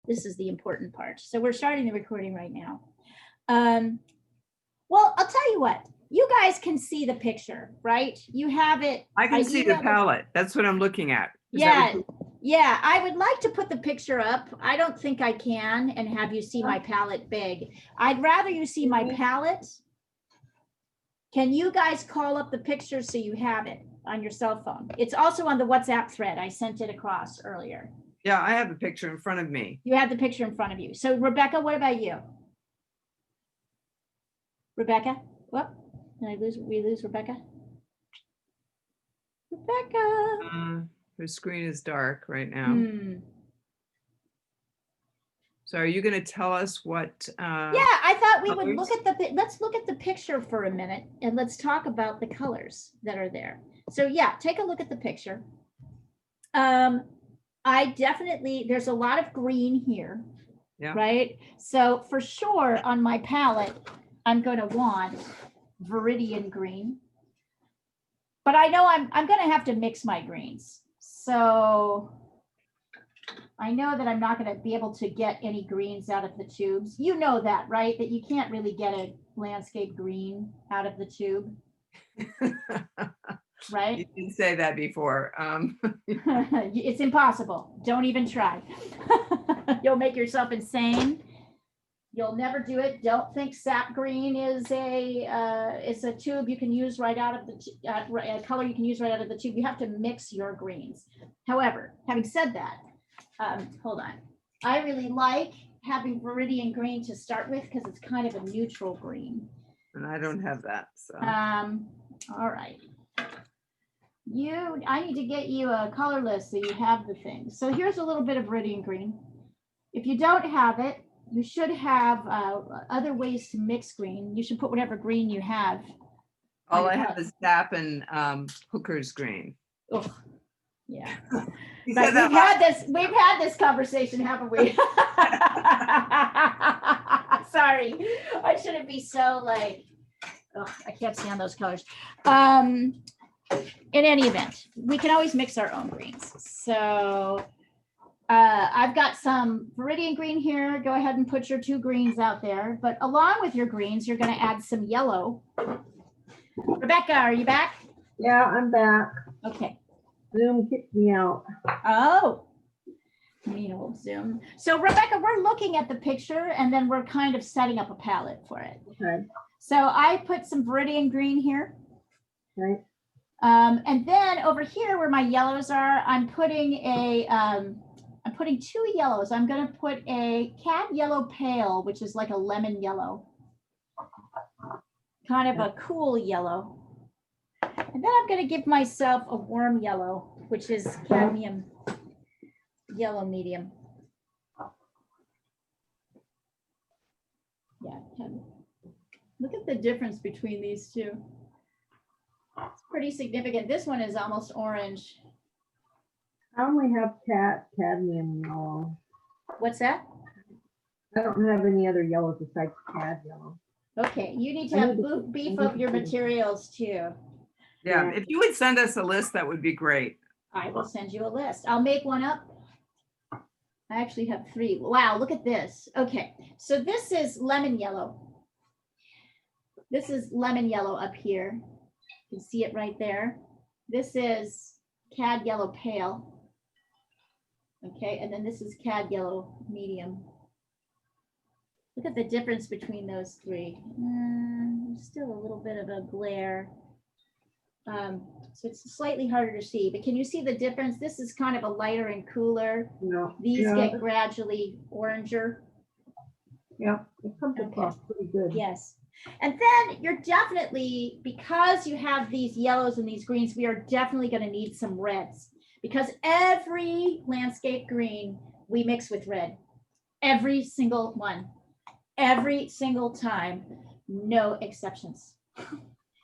This is the important part. So we're starting the recording right now. Well, I'll tell you what, you guys can see the picture, right? You have it. I can see the palette. That's what I'm looking at. Yeah, I would like to put the picture up. I don't think I can and have you see my palette big. I'd rather you see my palette. Can you guys call up the picture so you have it on your cell phone? It's also on the WhatsApp thread. I sent it across earlier. Yeah, I have the picture in front of me. You have the picture in front of you. So Rebecca, what about you? Rebecca, what? Did we lose Rebecca? Rebecca. Her screen is dark right now. So are you going to tell us what? Yeah, I thought we would look at let's look at the picture for a minute and let's talk about the colors that are there. So yeah, take a look at the picture. I definitely, there's a lot of green here, right? So for sure on my palette, I'm going to want Viridian green, but I know I'm going to have to mix my greens. So I know that I'm not going to be able to get any greens out of the tubes. You know that, right? That you can't really get a landscape green out of the tube. Right? You didn't say that before. It's impossible. Don't even try. You'll make yourself insane. You'll never do it. Don't think sap green is a tube you can use right out of the color you can use right out of the tube. You have to mix your greens. However, having said that, hold on. I really like having Viridian green to start with because it's kind of a neutral green. And I don't have that. So. All right. I need to get you a color list so you have the things. So here's a little bit of Viridian green. If you don't have it, you should have other ways to mix green. You should put whatever green you have. All I have is sap and Hooker's green. Oh, yeah. But we've had this conversation, haven't we? Sorry, I shouldn't be so like, oh, I can't stand those colors. In any event, we can always mix our own greens. So I've got some Viridian green here. Go ahead and put your 2 greens out there. But along with your greens, you're going to add some yellow. Rebecca, are you back? Yeah, I'm back. Okay. Zoom kicked me out. Oh, mean old Zoom. So Rebecca, we're looking at the picture and then we're kind of setting up a palette for it. Okay. So I put some Viridian green here. Right. And then over here where my yellows are, I'm putting 2 yellows. I'm going to put a cad yellow pale, which is like a lemon yellow, kind of a cool yellow. And then I'm going to give myself a warm yellow, which is cadmium yellow medium. Yeah, look at the difference between these two. It's pretty significant. This one is almost orange. I only have cadmium yellow. What's that? I don't have any other yellows besides cad yellow. Okay, you need to beef up your materials too. Yeah, if you would send us a list, that would be great. I will send you a list. I'll make one up. I actually have 3. Wow, look at this. Okay, so this is lemon yellow. This is lemon yellow up here. You can see it right there. This is cad yellow pale. Okay, and then this is cad yellow medium. Look at the difference between those 3. Still a little bit of a glare. So it's slightly harder to see, but can you see the difference? This is kind of a lighter and cooler. No. These get gradually oranger. Yeah, it comes across pretty good. Yes. And then you're definitely, because you have these yellows and these greens, we are definitely going to need some reds, because every landscape green we mix with red. Every single one. Every single time. No exceptions.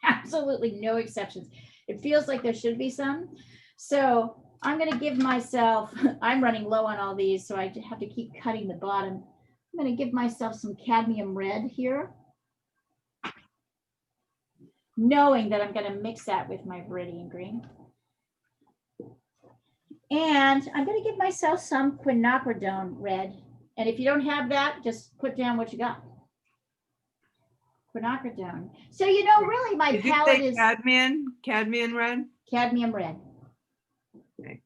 Absolutely no exceptions. It feels like there should be some. So I'm going to give myself, I'm running low on all these, so I have to keep cutting the bottom. I'm going to give myself some cadmium red here, knowing that I'm going to mix that with my Viridian green. And I'm going to give myself some quinacridone red And if you don't have that, just put down what you got. Quinacridone. So, you know, really my Did you palette say is cadmium red? cadmium red. Okay.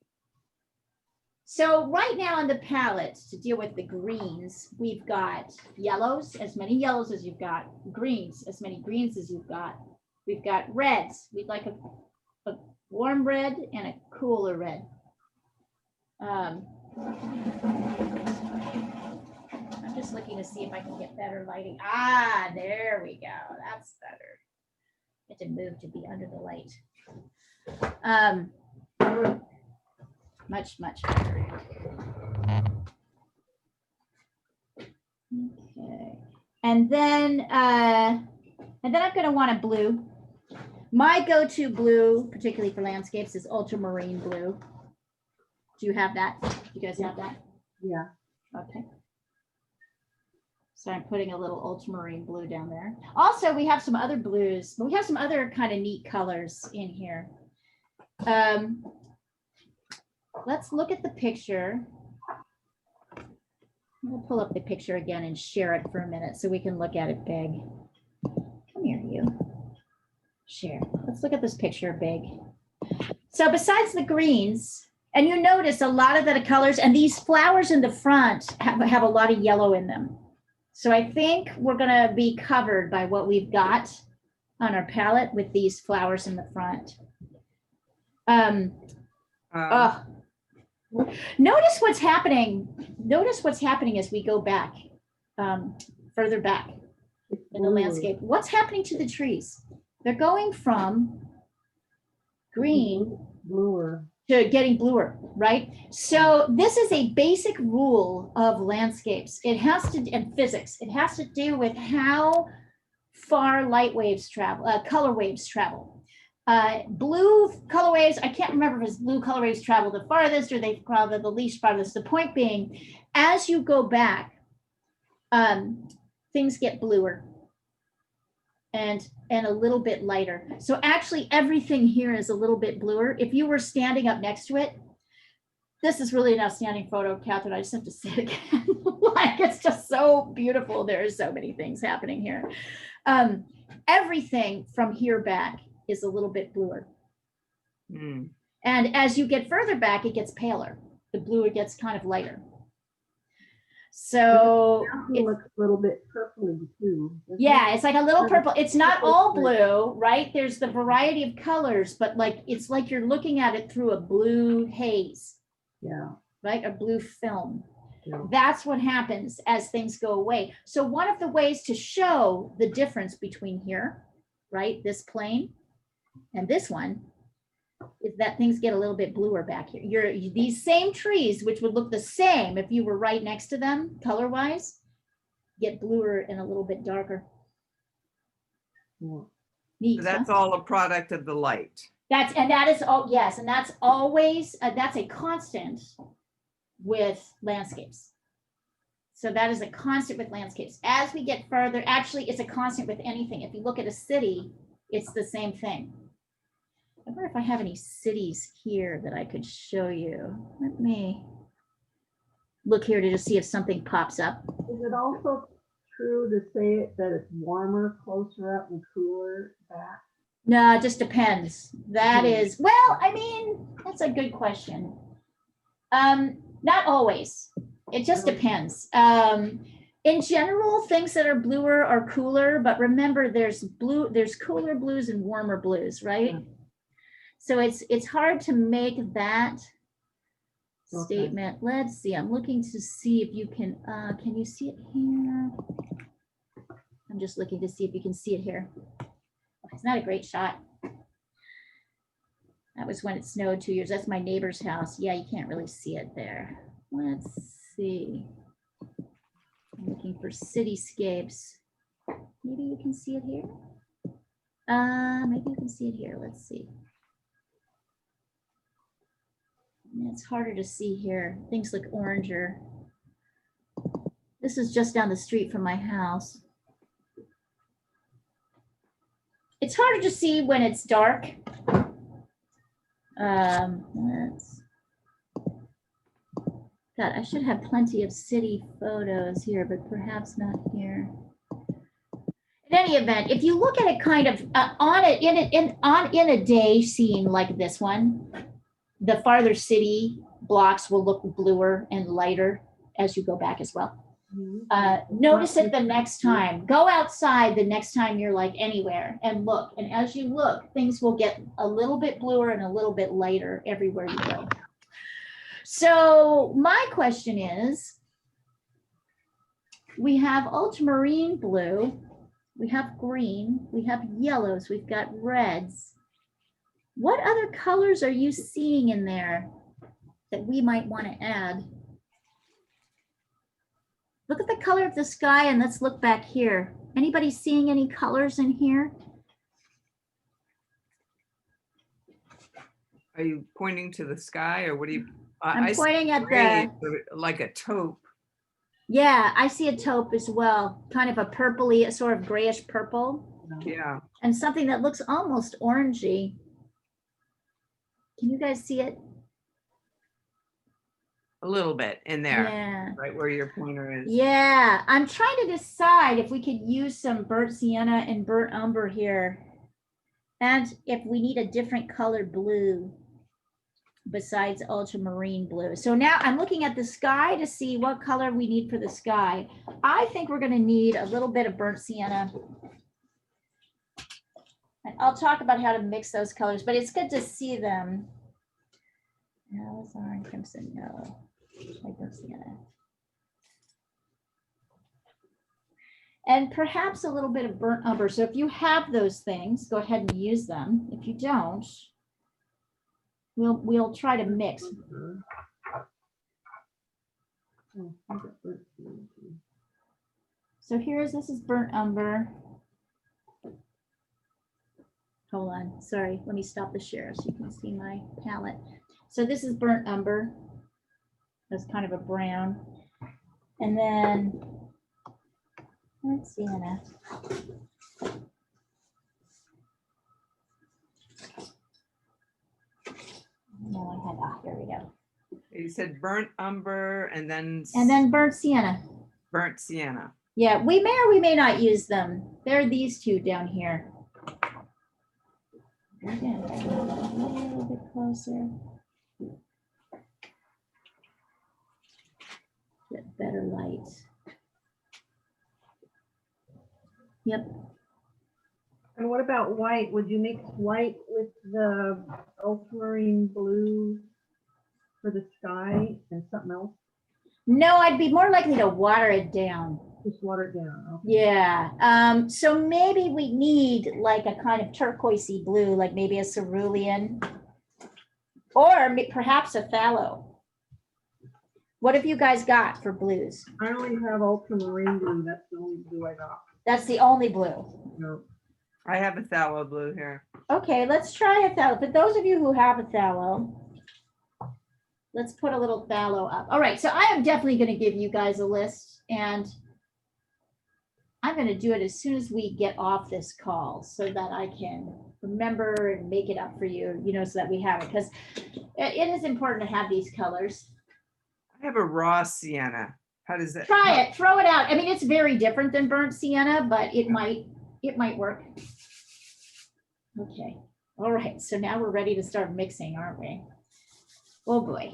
So right now on the palette, to deal with the greens, we've got yellows, as many yellows as you've got, greens, as many greens as you've got. We've got reds. We'd like a warm red and a cooler red. I'm just looking to see if I can get better lighting. Ah, there we go. That's better. Get to move to be under the light. Much better. Okay. And then I'm going to want a blue. My go-to blue, particularly for landscapes, is ultramarine blue. Do you have that? You guys have that? Yeah. Okay. So I'm putting a little ultramarine blue down there. Also, we have some other blues, but we have some other kind of neat colors in here. Let's look at the picture. We'll pull up the picture again and share it for a minute so we can look at it big. Come here, you. Share. Let's look at this picture big. So besides the greens, and you notice a lot of the colors, and these flowers in the front have a lot of yellow in them. So I think we're going to be covered by what we've got on our palette with these flowers in the front. Notice what's happening. Notice what's happening as we go back, further back in the landscape. What's happening to the trees? They're going from green bluer to getting bluer, right? So this is a basic rule of landscapes. It has to, and physics, it has to do with how far light waves travel, color waves travel. Blue color waves, I can't remember if it's blue color waves travel the farthest or they travel the least farthest. The point being, as you go back, things get bluer and a little bit lighter. So actually everything here is a little bit bluer. If you were standing up next to it, this is really an outstanding photo, Catherine. I just have to say it again. Like, it's just so beautiful. There are so many things happening here. Everything from here back is a little bit bluer. Mm. And as you get further back, it gets paler. The blue gets kind of lighter. So it looks a little bit purpley too. Yeah, it's like a little purple. It's not all blue, right? There's the variety of colors, but like it's like you're looking at it through a blue haze. Yeah. Right? A blue film. Yeah. That's what happens as things go away. So one of the ways to show the difference between here, right, this plane and this one, is that things get a little bit bluer back here. These same trees, which would look the same if you were right next to them, color-wise, get bluer and a little bit darker. Yeah. Neat, So that's huh? all a product of the light. That is all, yes, and that's always, that's a constant with landscapes. So that is a constant with landscapes. As we get further, actually, it's a constant with anything. If you look at a city, it's the same thing. I wonder if I have any cities here that I could show you. Let me look here to just see if something pops up. Is it also true to say it that it's warmer closer up and cooler back? No, it just depends. That is, well, I mean, that's a good question. Not always. It just depends. In general, things that are bluer are cooler, but remember there's cooler blues and warmer blues, right? Yeah. So it's hard to make that Okay. statement. Let's see. I'm looking to see if you can you see it here? I'm just looking to see if you can see it here. It's not a great shot. That was when it snowed 2 years. That's my neighbor's house. Yeah, you can't really see it there. Let's see. I'm looking for cityscapes. Maybe you can see it here. Maybe you can see it here. Let's see. It's harder to see here. Things look oranger. This is just down the street from my house. It's harder to see when it's dark. God, I should have plenty of city photos here, but perhaps not here. In any event, if you look at it kind of on it in a day scene like this one, the farther city blocks will look bluer and lighter as you go back as well. Notice it the next time. Go outside the next time you're like anywhere and look. And as you look, things will get a little bit bluer and a little bit lighter everywhere you go. So my question is, we have ultramarine blue, we have green, we have yellows, we've got reds. What other colors are you seeing in there that we might want to add? Look at the color of the sky and let's look back here. Anybody seeing any colors in here? Are you pointing to the sky or what do you? I'm pointing at gray, like a taupe. Yeah, I see a taupe as well. Kind of a purpley, a sort of grayish purple. Yeah. And something that looks almost orangey. Can you guys see it? A little bit in there, Yeah. right where your pointer is. Yeah, I'm trying to decide if we could use some burnt sienna and burnt umber here. And if we need a different color blue besides ultramarine blue. So now I'm looking at the sky to see what color we need for the sky. I think we're going to need a little bit of burnt sienna. And I'll talk about how to mix those colors, but it's good to see them. Alizarin crimson, no. Like burnt sienna. And perhaps a little bit of burnt umber. So if you have those things, go ahead and use them. If you don't, we'll try to mix. So this is burnt umber. Hold on, sorry, let me stop the share so you can see my palette. So this is burnt umber. That's kind of a brown. And then, let's see, Anna. No, here we go. You said burnt umber and then burnt sienna. Burnt sienna. Yeah, we may or we may not use them. There are these two down here. Again, a little bit closer. Get better light. Yep. And what about white? Would you mix white with the ultramarine blue for the sky and something else? No, I'd be more likely to water it down. Just water it down. Okay. Yeah. So maybe we need like a kind of turquoisey blue, like maybe a cerulean, or perhaps a phthalo. What have you guys got for blues? I only have ultramarine blue. That's the only blue I got. That's the only blue. No. I have a phthalo blue here. Okay, let's try a phthalo. For those of you who have a phthalo, let's put a little phthalo up. All right, so I am definitely going to give you guys a list, and I'm going to do it as soon as we get off this call so that I can remember and make it up for you, so that we have it, because it is important to have these colors. I have a raw sienna. How does that? Try it, throw it out. I mean, it's very different than burnt sienna, but it might work. Okay, all right, so now we're ready to start mixing, aren't we? Oh boy.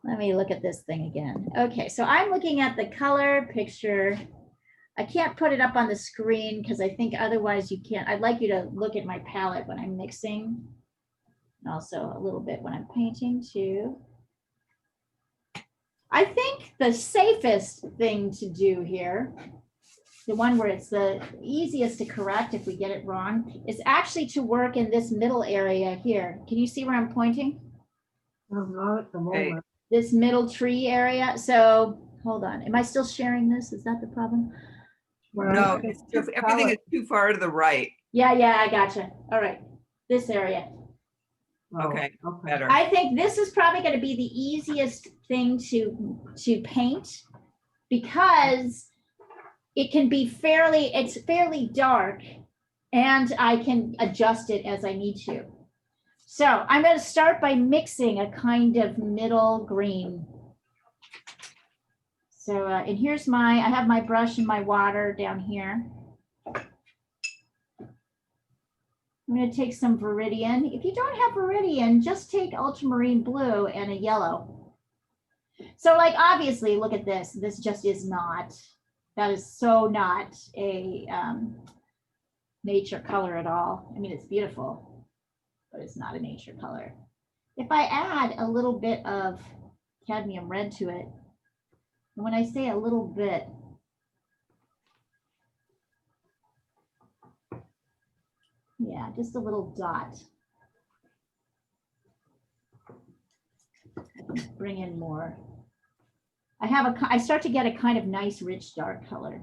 Let me look at this thing again. Okay, so I'm looking at the color picture. I can't put it up on the screen because I think otherwise you can't. I'd like you to look at my palette when I'm mixing. And also a little bit when I'm painting too. I think the safest thing to do here, the one where it's the easiest to correct if we get it wrong, is actually to work in this middle area here. Can you see where I'm pointing? Not at the moment. Okay. This middle tree area. So hold on. Am I still sharing this? Is that the problem? Well, No, everything is too far to the right. Yeah, I gotcha. All right. This area. Oh, Okay, better. I think this is probably going to be the easiest thing to paint because it can be it's fairly dark and I can adjust it as I need to. So I'm going to start by mixing a kind of middle green. So, and here's I have my brush and my water down here. I'm going to take some Viridian. If you don't have Viridian, just take ultramarine blue and a yellow. So like, obviously, look at this. This just is not, that is so not a nature color at all. I mean, it's beautiful, but it's not a nature color. If I add a little bit of cadmium red to it, and when I say a little bit, yeah, just a little dot. Bring in more. I start to get a kind of nice, rich, dark color.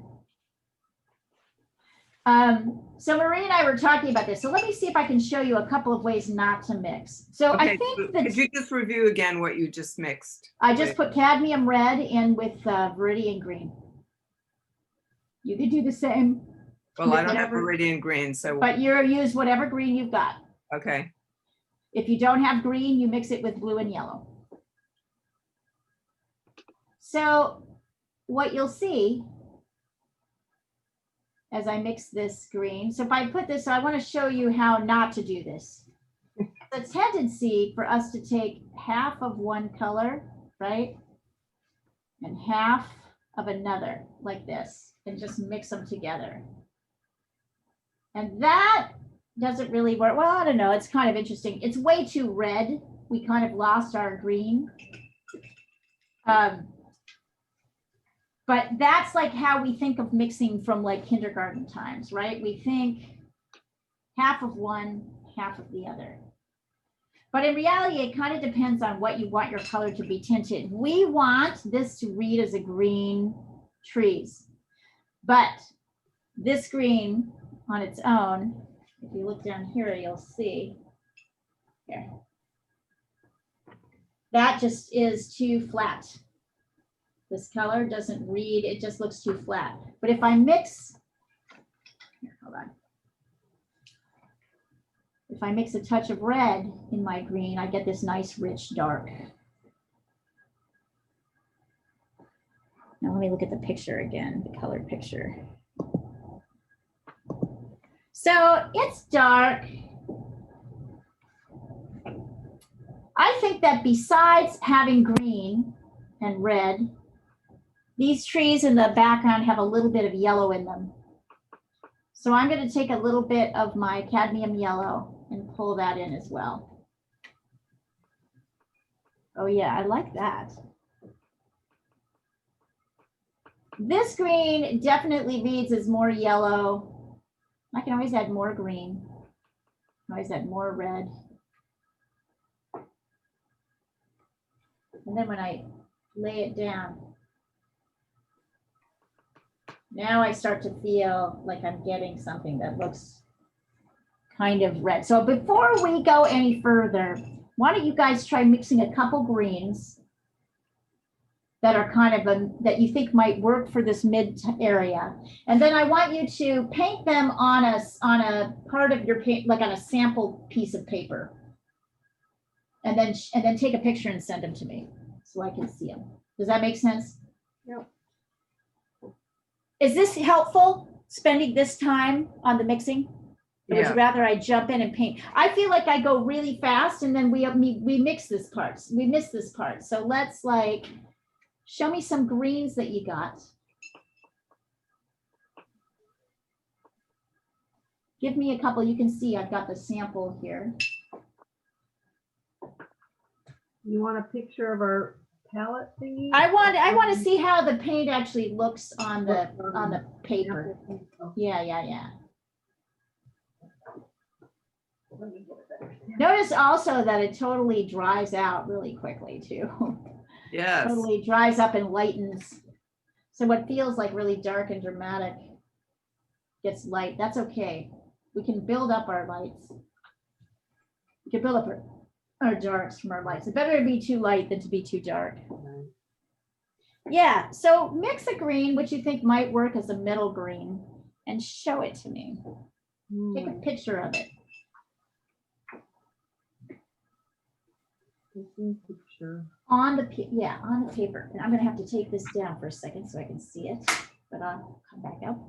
So Marie and I were talking about this. So let me see if I can show you a couple of ways not to mix. So Okay, I think that could you just review again what you just mixed? I just put cadmium red in with Viridian green. You could do the same. Well, I don't have whatever, Viridian green, so, but you use whatever green you've got. okay. If you don't have green, you mix it with blue and yellow. So what you'll see as I mix this green, so if I put this, so I want to show you how not to do this. The tendency for us to take half of one color, right? And half of another, like this, and just mix them together. And that doesn't really work. Well, I don't know. It's kind of interesting. It's way too red. We kind of lost our green. But that's like how we think of mixing from like kindergarten times, right? We think half of one, half of the other. But in reality, it kind of depends on what you want your color to be tinted. We want this to read as a green trees. But this green on its own, if you look down here, you'll see here. That just is too flat. This color doesn't read, it just looks too flat. But if I mix, here, hold on. If I mix a touch of red in my green, I get this nice, rich, dark. Now let me look at the picture again, the colored picture. So it's dark. I think that besides having green and red, these trees in the background have a little bit of yellow in them. So I'm going to take a little bit of my cadmium yellow and pull that in as well. Oh yeah, I like that. This green definitely reads as more yellow. I can always add more green. I can always add more red. And then when I lay it down, now I start to feel like I'm getting something that looks kind of red. So before we go any further, why don't you guys try mixing a couple greens that are kind of that you think might work for this mid area. And then I want you to paint them on a part of your paint, like on a sample piece of paper. And then take a picture and send them to me so I can see them. Does that make sense? Yep. Is this helpful, spending this time on the mixing? Or would you rather I jump in and paint? I feel like I go really fast and then we mix this part. We miss this part. So let's like, show me some greens that you got. Give me a couple. You can see I've got the sample here. You want a picture of our palette thingy? I want to see how the paint actually looks on the paper. Yeah. Notice also that it totally dries out really quickly too. Yes. Totally dries up and lightens. So what feels like really dark and dramatic gets light. That's okay. We can build up our lights. We can build up our darks from our lights. It's better to be too light than to be too dark. Yeah, so mix a green, which you think might work as a middle green, and show it to me. Take a picture of it. Picture. On the, yeah, on the paper. And I'm gonna have to take this down for a second so I can see it, but I'll come back up.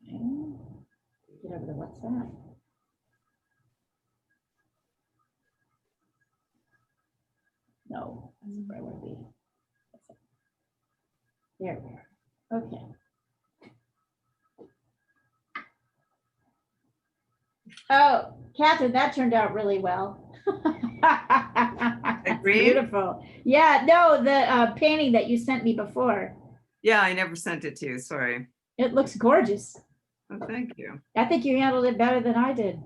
Okay. Get over to what's that? No, that's where I want to be. There we are. Okay. Oh, Catherine, that turned out really well. That's green? beautiful. Yeah, no, the painting that you sent me before. Yeah, I never sent it to you. Sorry. It looks gorgeous. Oh, thank you. I think you handled it better than I did.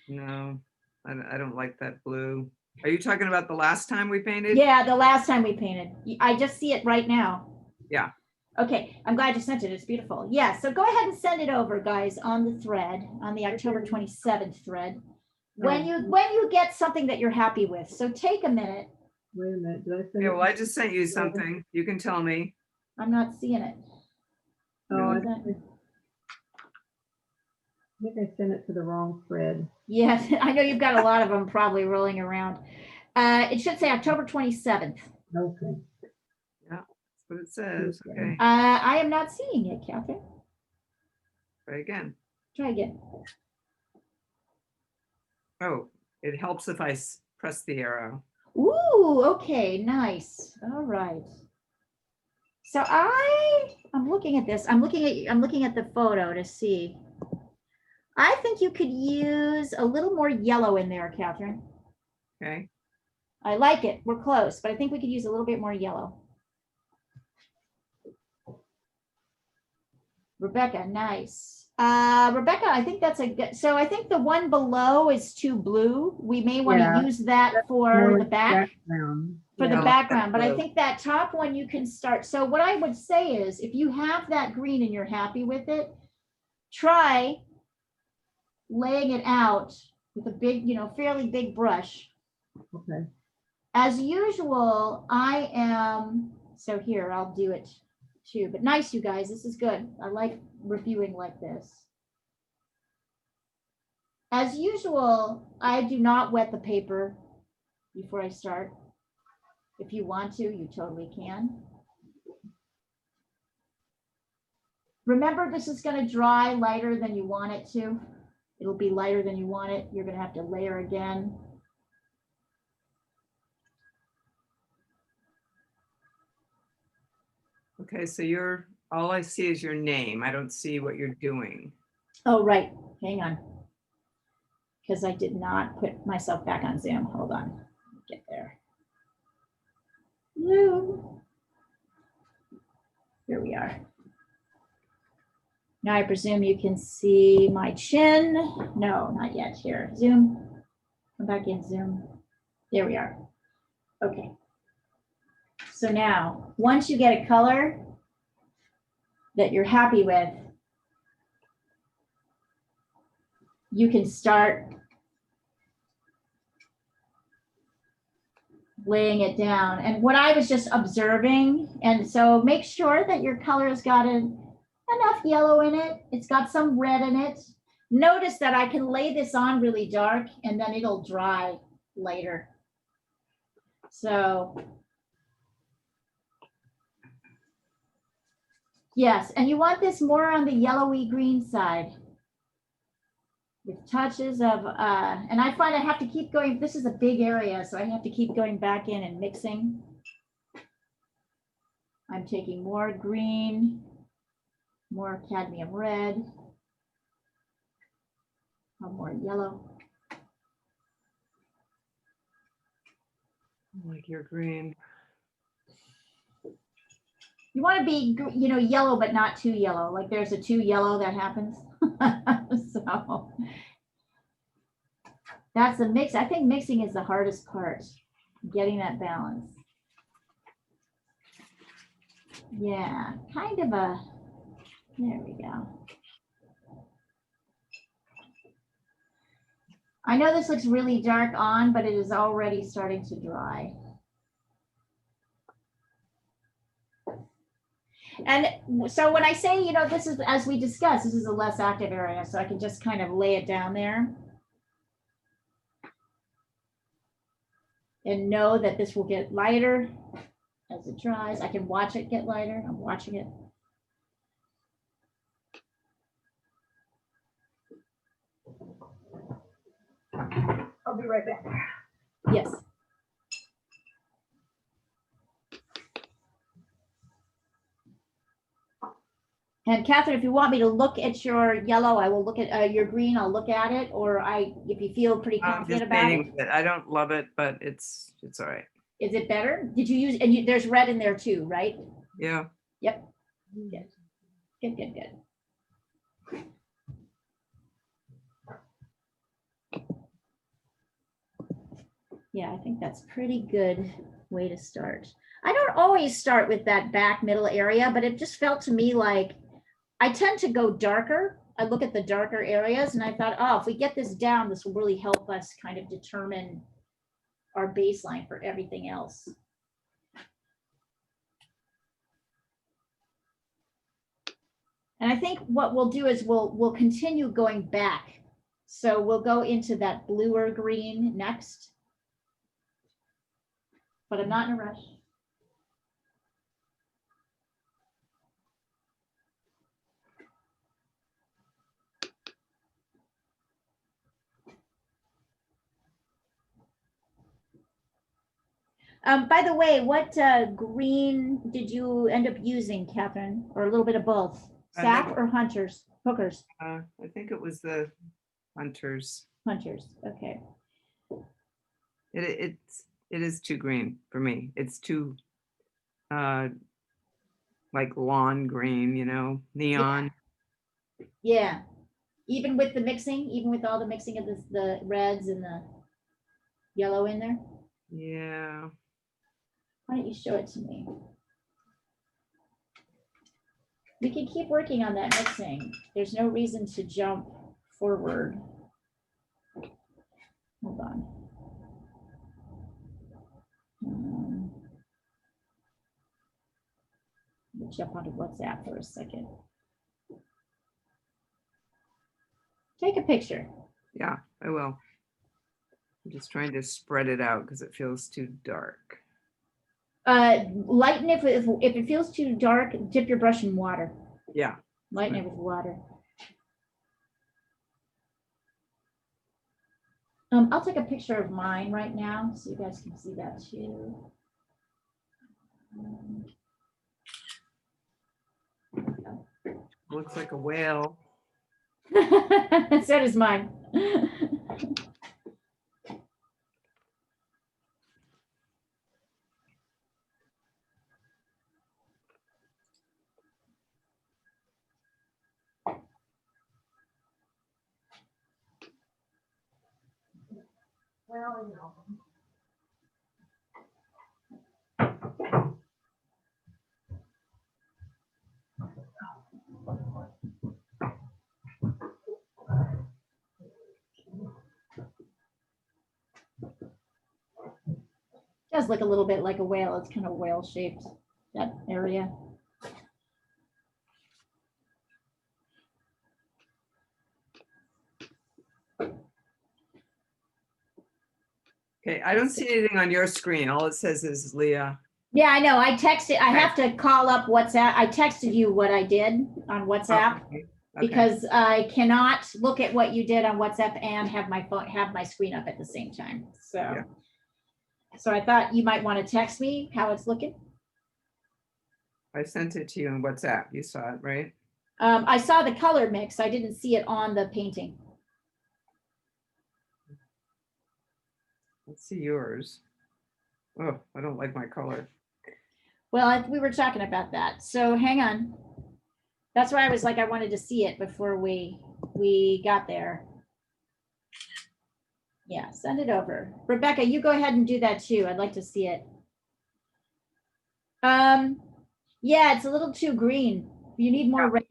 No, I don't like that blue. Are you talking about the last time we painted? Yeah, the last time we painted. I just see it right now. Yeah. Okay, I'm glad you sent it. It's beautiful. Yeah, so go ahead and send it over, guys, on the thread, on the October 27th thread. When you get something that you're happy with. So take a minute. Wait a minute, did I send Yeah, it? well, I just sent you something. You can tell me. I'm not seeing it. Oh, I Really? think I sent it to the wrong thread. Yes, I know you've got a lot of them probably rolling around. It should say October 27th. Okay. Yeah, that's what it says. Okay, I am not seeing it, Catherine. try again. Try again. Oh, it helps if I press the arrow. Ooh, okay, nice. All right. So I'm looking at this. I'm looking at the photo to see. I think you could use a little more yellow in there, Catherine. Okay. I like it. We're close, but I think we could use a little bit more yellow. Rebecca, nice. Rebecca, I think that's a good, so I think the one below is too blue. We may want to Yeah, use that for More the back, background. for Yeah, the I like that background, but I blue. think that top one you can start. So what I would say is if you have that green and you're happy with it, try laying it out with a big, fairly big brush. Okay. As usual, I am, so here, I'll do it too, but nice, you guys, this is good. I like reviewing like this. As usual, I do not wet the paper before I start. If you want to, you totally can. Remember, this is going to dry lighter than you want it to. It'll be lighter than you want it. You're going to have to layer again. Okay, so all I see is your name. I don't see what you're doing. Oh, right. Hang on. Because I did not put myself back on Zoom. Hold on. Get there. Zoom. Here we are. Now I presume you can see my chin. No, not yet. Here, Zoom. Come back in, Zoom. There we are. Okay. So now, once you get a color that you're happy with, you can start laying it down. And what I was just observing, and so make sure that your color has got enough yellow in it. It's got some red in it. Notice that I can lay this on really dark and then it'll dry later. So yes, and you want this more on the yellowy green side with touches of, and I find I have to keep going. This is a big area, so I have to keep going back in and mixing. I'm taking more green, more cadmium red, more yellow. Like your green. You want to be, yellow, but not too yellow. Like there's a too yellow that happens. So that's the mix. I think mixing is the hardest part, getting that balance. Yeah, kind of a, there we go. I know this looks really dark on, but it is already starting to dry. And so when I say, you know, this is, as we discussed, this is a less active area, so I can just kind of lay it down there. And know that this will get lighter as it dries. I can watch it get lighter. I'm watching it. I'll be right back. Yes. And Catherine, if you want me to look at your yellow, I will look at your green. I'll look at it, or if you feel pretty I'm confident just about it. painting with it. I don't love it, but it's all right. Is it better? Did you use, and there's red in there too, right? Yeah. Yep. Good. Good, good, good. Yeah, I think that's pretty good way to start. I don't always start with that back middle area, but it just felt to me like I tend to go darker. I look at the darker areas and I thought, oh, if we get this down, this will really help us kind of determine our baseline for everything else. And I think what we'll do is we'll continue going back. So we'll go into that bluer green next. But I'm not in a rush. By the way, what green did you end up using, Catherine? Or a little bit of both? Sap or hunters? Hookers? I think it was the hunters. Hunters, okay. It is too green for me. It's too like lawn green, you know, neon. Yeah. Even with the mixing, even with all the mixing of the reds and the yellow in there? Yeah. Why don't you show it to me? We can keep working on that mixing. There's no reason to jump forward. Hold on. Let me jump onto WhatsApp for a second. Take a picture. Yeah, I will. I'm just trying to spread it out because it feels too dark. Lighten it if it feels too dark, dip your brush in water. Yeah. Lighten it with water. I'll take a picture of mine right now so you guys can see that too. Looks like a whale. So does mine. Well, you know. Does look a little bit like a whale. It's kind of whale shaped, that area. Okay, I don't see anything on your screen. All it says is Leah. Yeah, I know. I texted, I Okay. have to call up WhatsApp. I texted you what I did on WhatsApp Okay. because I cannot look at what you did on WhatsApp and have my phone, have my screen up at the same time. So, Yeah. so I thought you might want to text me how it's looking. I sent it to you on WhatsApp. You saw it, right? I saw the color mix. I didn't see it on the painting. Let's see yours. Oh, I don't like my color. Well, we were talking about that. So hang on. That's why I was like, I wanted to see it before we got there. Yeah, send it over. Rebecca, you go ahead and do that too. I'd like to see it. Yeah, it's a little too green. You need more red.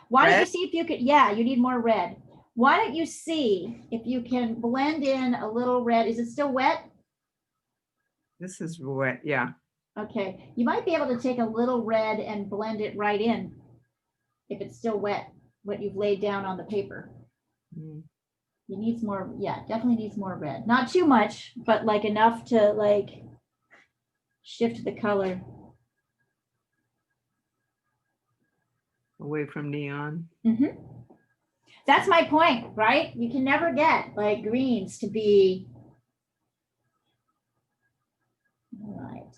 Why don't you see if you could, yeah, you need more red. Why don't you see if you can blend in a little red? Is it still wet? This is wet, yeah. Okay, you might be able to take a little red and blend it right in if it's still wet, what you've laid down on the paper. Mm. It needs more, yeah, definitely needs more red. Not too much, but like enough to like shift the color. Away from neon. Mm-hmm. That's my point, right? You can never get like greens to be. All right.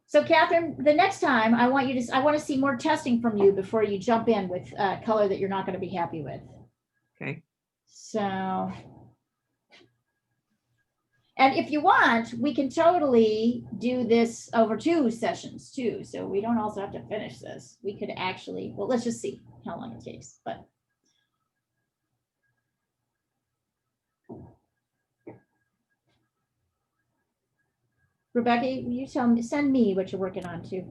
So Catherine, the next time I want to see more testing from you before you jump in with color that you're not going to be happy with. Okay. So, and if you want, we can totally do this over 2 sessions too. So we don't also have to finish this. We could actually, well, let's just see how long it takes, but. Rebecca, you send me what you're working on too.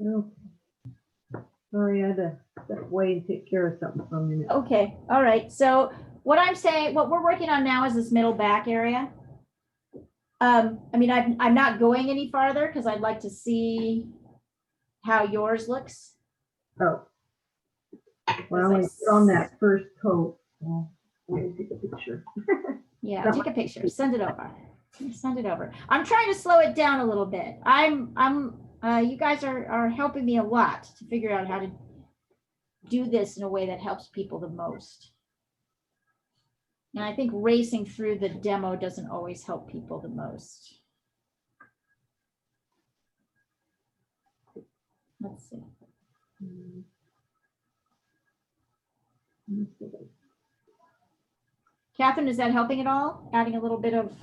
Okay. Sorry, I had to step away and take care of something for a minute. Okay, all right. So what I'm saying, what we're working on now is this middle back area. I mean, I'm not going any farther because I'd like to see how yours looks. Oh. Well, I put on that first coat. Well, let me take a picture. Yeah, take a picture, send it over. Send it over. I'm trying to slow it down a little bit. You guys are helping me a lot to figure out how to do this in a way that helps people the most. And I think racing through the demo doesn't always help people the most. Let's see. Catherine, is that helping at all? Adding a little bit of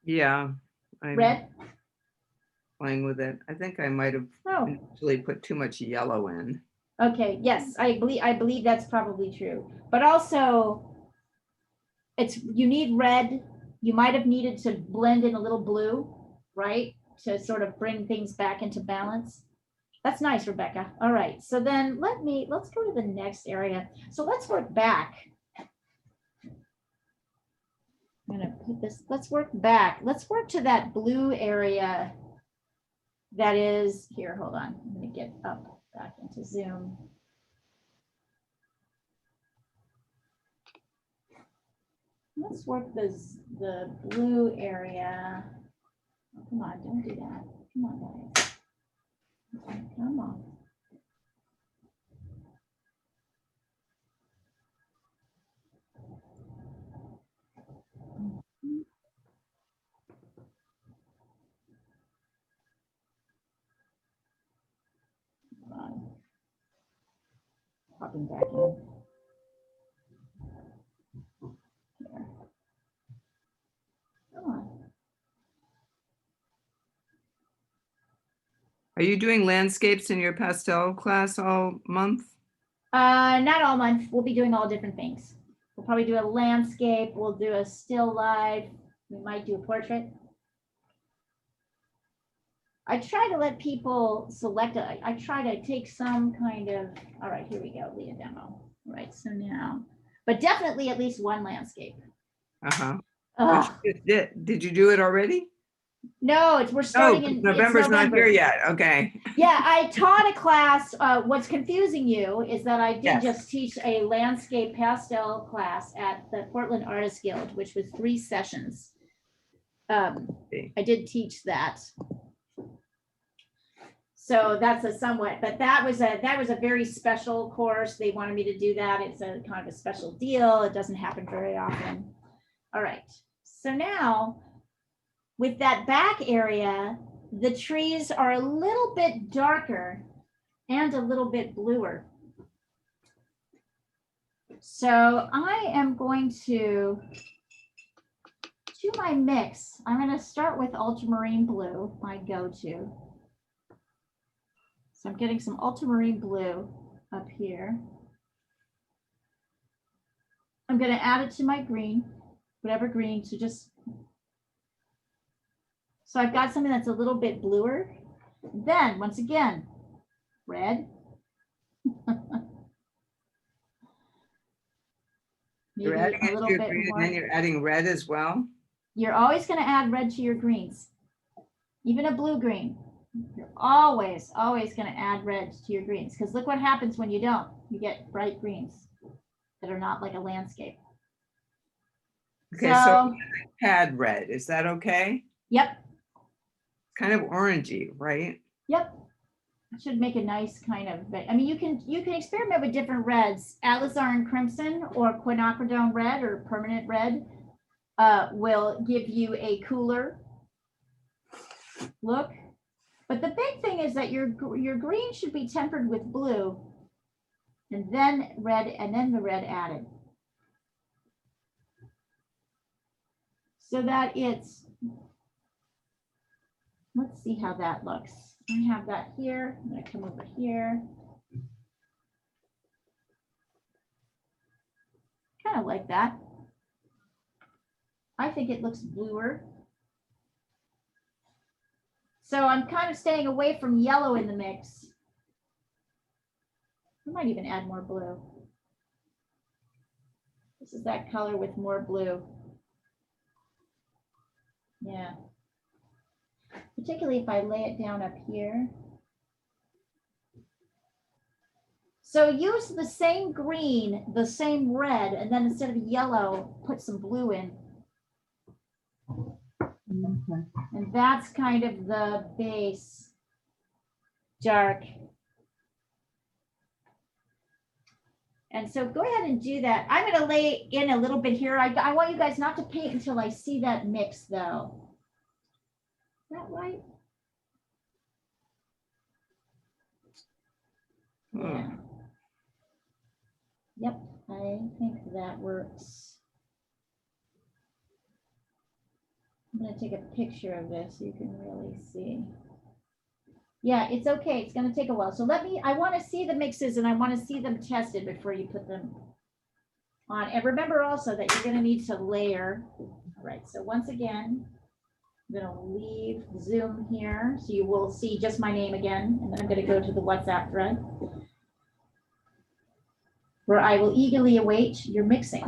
Yeah. I'm red? playing with it. I think I might have Oh, actually put too much yellow in. okay. Yes, I believe that's probably true. But also, you need red. You might have needed to blend in a little blue, right? To sort of bring things back into balance. That's nice, Rebecca. All right. So then let's go to the next area. So let's work back. I'm gonna put this, let's work back. Let's work to that blue area that is here. Hold on. I'm gonna get up back into Zoom. Let's work the blue area. Oh, come on, don't do that. Come on, guys. Come on. Come on. Popping back in. Here. Come on. Are you doing landscapes in your pastel class all month? Not all month. We'll be doing all different things. We'll probably do a landscape. We'll do a still life. We might do a portrait. I try to let people select. I try to take some kind of. All right, here we go. Lead a demo. All right, so now, but definitely at least one landscape. Uh-huh. Ugh. Did you do it already? No, we're starting in November's not here yet. Okay. Yeah, I taught a class. What's confusing you is that I did Yes. just teach a landscape pastel class at the Portland Artists Guild, which was 3 sessions. I did teach that. So that's a somewhat, but that was a very special course. They wanted me to do that. It's a kind of a special deal. It doesn't happen very often. All right. So now with that back area, the trees are a little bit darker and a little bit bluer. So I am going to to my mix, I'm going to start with ultramarine blue, my go-to. So I'm getting some ultramarine blue up here. I'm going to add it to my green, whatever green, so I've got something that's a little bit bluer. Then, once again, red. You're Maybe adding a it to little your bit green, more. and then you're adding red as well. You're always going to add red to your greens, even a blue-green. You're always going to add red to your greens, because look what happens when you don't. You get bright greens that are not like a landscape. Okay, so pad red, is that okay? Yep, Kind of orangey, right? yep. It should make a nice kind of, I mean, you can experiment with different reds. Alizarin crimson or quinacridone red or permanent red will give you a cooler look. But the big thing is that your green should be tempered with blue and then red, and then the red added. So that it's, let's see how that looks. I have that here. I'm going to come over here. Kind of like that. I think it looks bluer. So I'm kind of staying away from yellow in the mix. I might even add more blue. This is that color with more blue. Yeah. Particularly if I lay it down up here. So use the same green, the same red, and then instead of yellow, put some blue in. Okay. And that's kind of the base dark. And so go ahead and do that. I'm going to lay in a little bit here. I want you guys not to paint until I see that mix, though. Is that right? Yeah. Yep, I think that works. I'm going to take a picture of this so you can really see. Yeah, it's okay. It's going to take a while. So I want to see the mixes and I want to see them tested before you put them on. And remember also that you're going to need to layer. All right, so once again, I'm going to leave Zoom here so you will see just my name again. And then I'm going to go to the WhatsApp thread where I will eagerly await your mixing.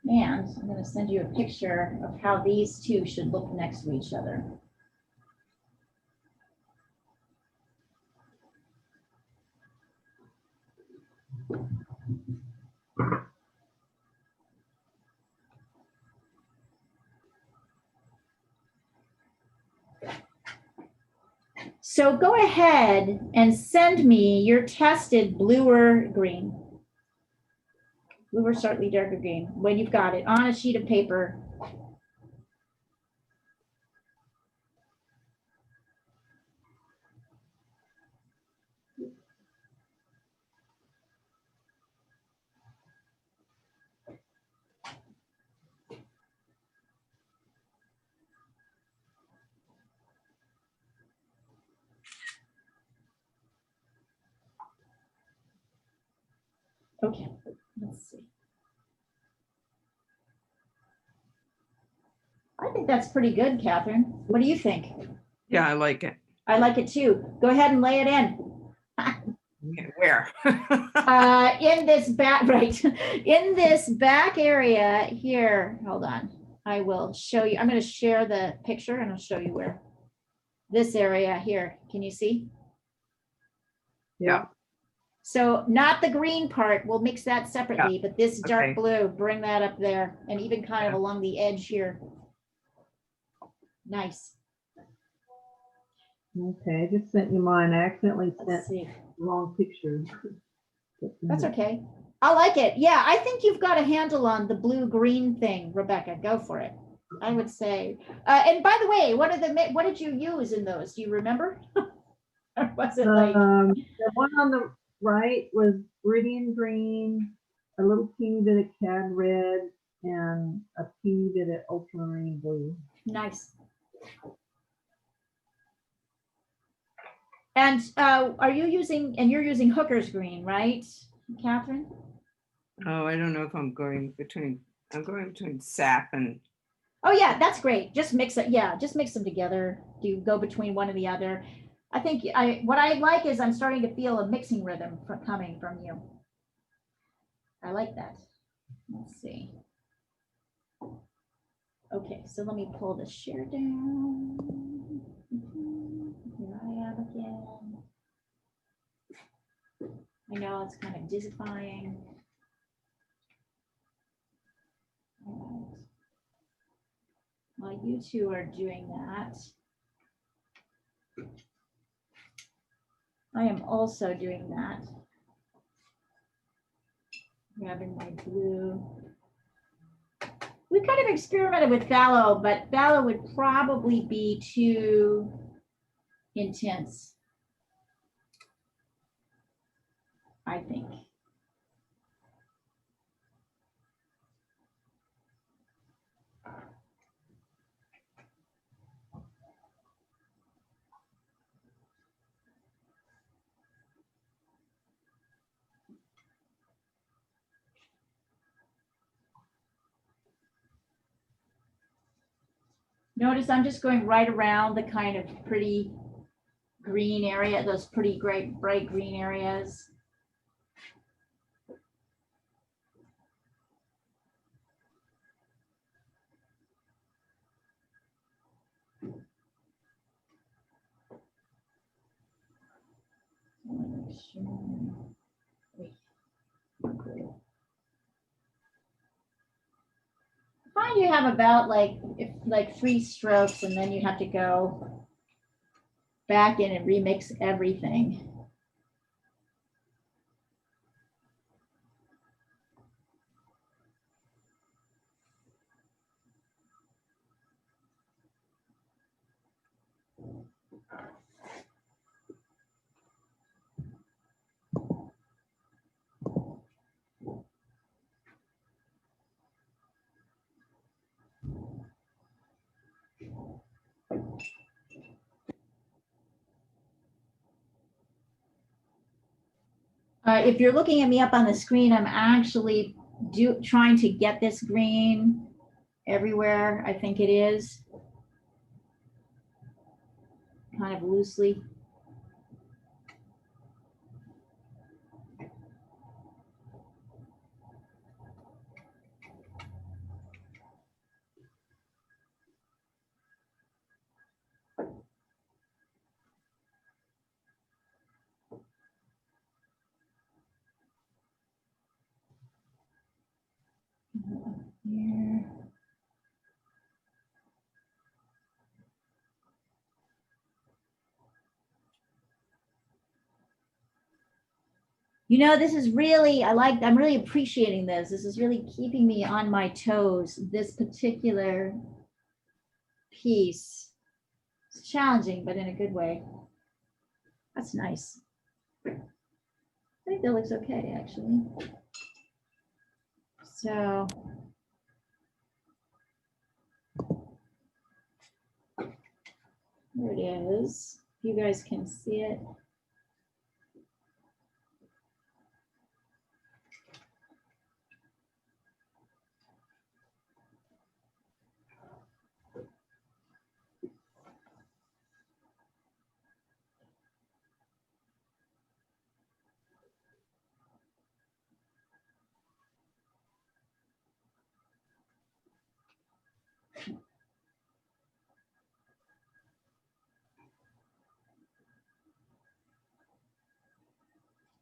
And I'm going to send you a picture of how these two should look next to each other. So go ahead and send me your tested bluer green. Bluer, slightly darker green, when you've got it on a sheet of paper. Okay, let's see. I think that's pretty good, Catherine. What do you think? Yeah, I like it. I like it too. Go ahead and lay it in. Where? In this back, right? In this back area here. Hold on. I will show you. I'm going to share the picture and I'll show you where. This area here. Can you see? Yeah. So not the green part, we'll mix that separately, but this dark Okay. blue, bring that up there and even kind of along the edge here. Nice. Okay, I just sent you mine. I accidentally Let's sent see. the wrong picture. That's okay. I like it. Yeah, I think you've got a handle on the blue-green thing, Rebecca. Go for it. I would say. And by the way, what did you use in those? Do you remember? Or was it like The one on the right was Meridian green, a little teeny bit of cad red, and a pea that is ultramarine blue. Nice. And are you using, and you're using Hooker's green, right, Catherine? Oh, I don't know if I'm going between sap and, Oh yeah, that's great. Just mix it. Yeah, just mix them together. Do you go between one and the other? I think what I like is I'm starting to feel a mixing rhythm coming from you. I like that. Let's see. Okay, so let me pull the share down. Here I am again. I know it's kind of dizzyfying. All right. While you two are doing that, I am also doing that. Grabbing my blue. We kind of experimented with phthalo, but phthalo would probably be too intense, I think. Notice I'm just going right around the kind of pretty green area, those pretty bright green areas. Find you have about like 3 strokes, and then you have to go back in and remix everything. If you're looking at me up on the screen, I'm actually trying to get this green everywhere. I think it is kind of loosely. Here. You know, this is really, I'm really appreciating this. This is really keeping me on my toes, this particular piece. It's challenging, but in a good way. That's nice. I think that looks okay, actually. So, there it is. You guys can see it.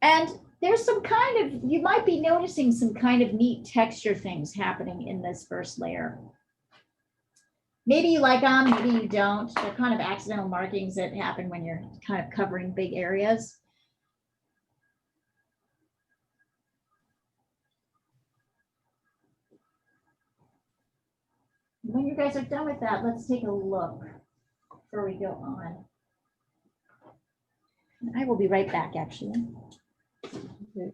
And there's some kind of, you might be noticing some kind of neat texture things happening in this first layer. Maybe you like them, maybe you don't. They're kind of accidental markings that happen when you're kind of covering big areas. When you guys are done with that, let's take a look before we go on. And I will be right back, actually. Okay.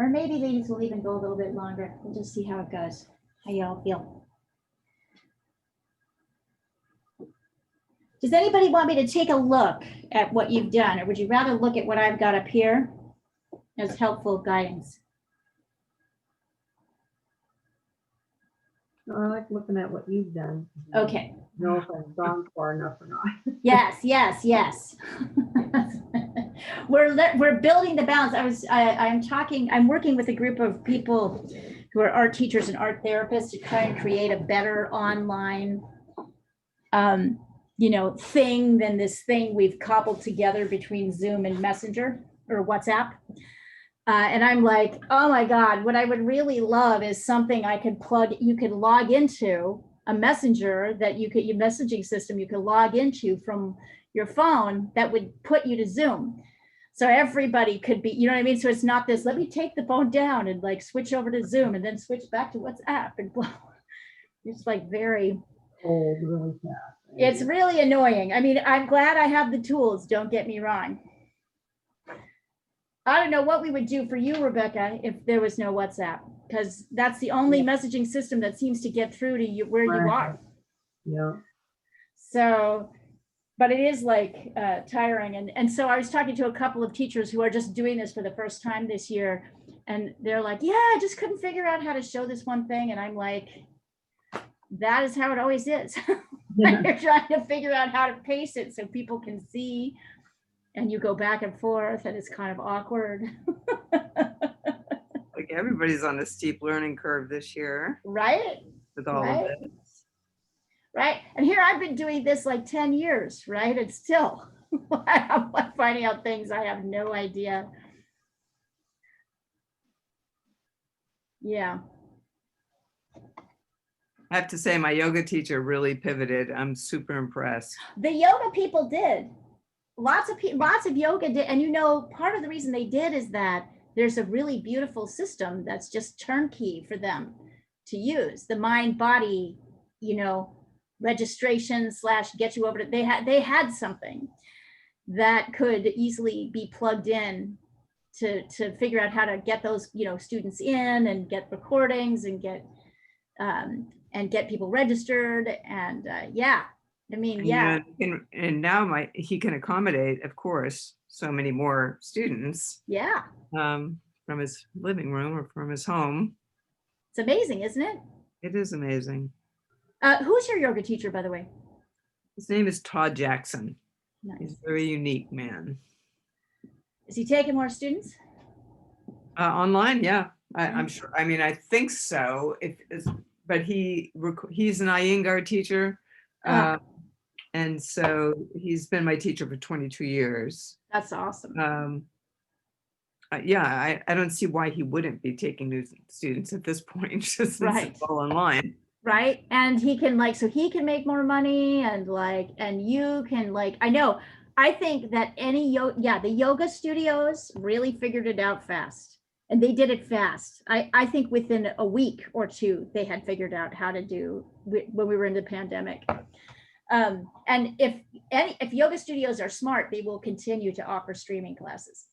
Or maybe these will even go a little bit longer. We'll just see how it goes. How y'all feel? Does anybody want me to take a look at what you've done, or would you rather look at what I've got up here as helpful guidance? I like looking at what you've done. Okay. Know if I've gone far enough or not. Yes, yes, yes. We're building the balance. I'm working with a group of people who are art teachers and art therapists to try and create a better online thing than this thing we've cobbled together between Zoom and Messenger or WhatsApp. And I'm like, oh my God, what I would really love is something I could plug, you could log into a messenger that your messaging system you could log into from your phone that would put you to Zoom. So everybody could be, you know what I mean? So it's not this, let me take the phone down and like switch over to Zoom and then switch back to WhatsApp and blah. It's like very, Old, really fast. it's really annoying. I mean, I'm glad I have the tools, don't get me wrong. I don't know what we would do for you, Rebecca, if there was no WhatsApp, because that's the only messaging system that seems to get through to you where you are. Yeah. So, but it is like tiring. And so I was talking to a couple of teachers who are just doing this for the first time this year. And they're like, yeah, I just couldn't figure out how to show this one thing. And I'm like, that is how it always is. You're trying to figure out how to pace it so people can see. And you go back and forth and it's kind of awkward. Like everybody's on a steep learning curve this year Right? with all Right. of this. Right. And here I've been doing this like 10 years, right? And still I'm finding out things I have no idea. Yeah. I have to say my yoga teacher really pivoted. I'm super impressed. The yoga people did. Lots of yoga did. And part of the reason they did is that there's a really beautiful system that's just turnkey for them to use. The mind body, registration / get you over to, they had something that could easily be plugged in to figure out how to get those, students in and get recordings and get people registered. And yeah. I mean, yeah. And now he can accommodate, of course, so many more students. Yeah. From his living room or from his home. It's amazing, isn't it? It is amazing. Who's your yoga teacher, by the way? His name is Todd Jackson. Nice. He's a very unique man. Is he taking more students? Online, yeah, I'm sure. I mean, I think so. But he's an Iyengar teacher. And so he's been my teacher for 22 years. That's awesome. Yeah, I don't see why he wouldn't be taking new students at this point, just since Right. it's all online. Right. And he can so he can make more money and you can I think that the yoga studios really figured it out fast. And they did it fast. I think within a week or two, they had figured out how to do when we were in the pandemic. And if yoga studios are smart, they will continue to offer streaming classes.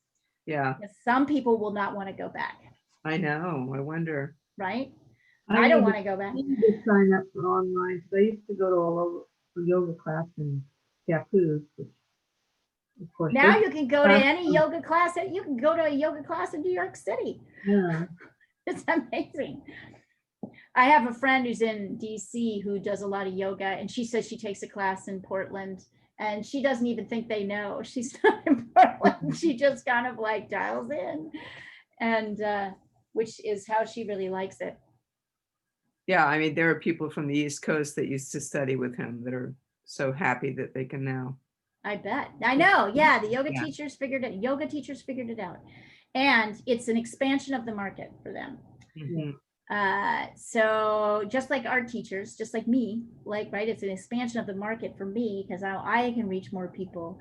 Yeah. Some people will not want to go back. I know. I wonder. Right? I don't want to go back. I need to sign up for online because I used to go to a yoga class in Yaku, which of course. Now you can go to any yoga class. You can go to a yoga class in New York City. Yeah. It's amazing. I have a friend who's in DC who does a lot of yoga, and she says she takes a class in Portland, and she doesn't even think they know she's not in Portland. She just kind of dials in, and which is how she really likes it. Yeah, I mean, there are people from the East Coast that used to study with him that are so happy that they can now. I bet. I know. Yeah, the yoga teachers figured it out. And it's an expansion of the market for them. Mm-hmm. So just like art teachers, just like me, right, it's an expansion of the market for me because I can reach more people.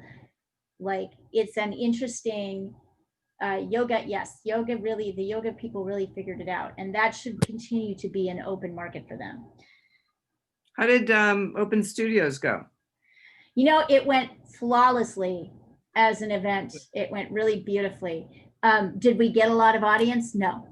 It's an interesting yoga. Yes, the yoga people really figured it out, and that should continue to be an open market for them. How did Open Studios go? It went flawlessly as an event. It went really beautifully. Did we get a lot of audience? No,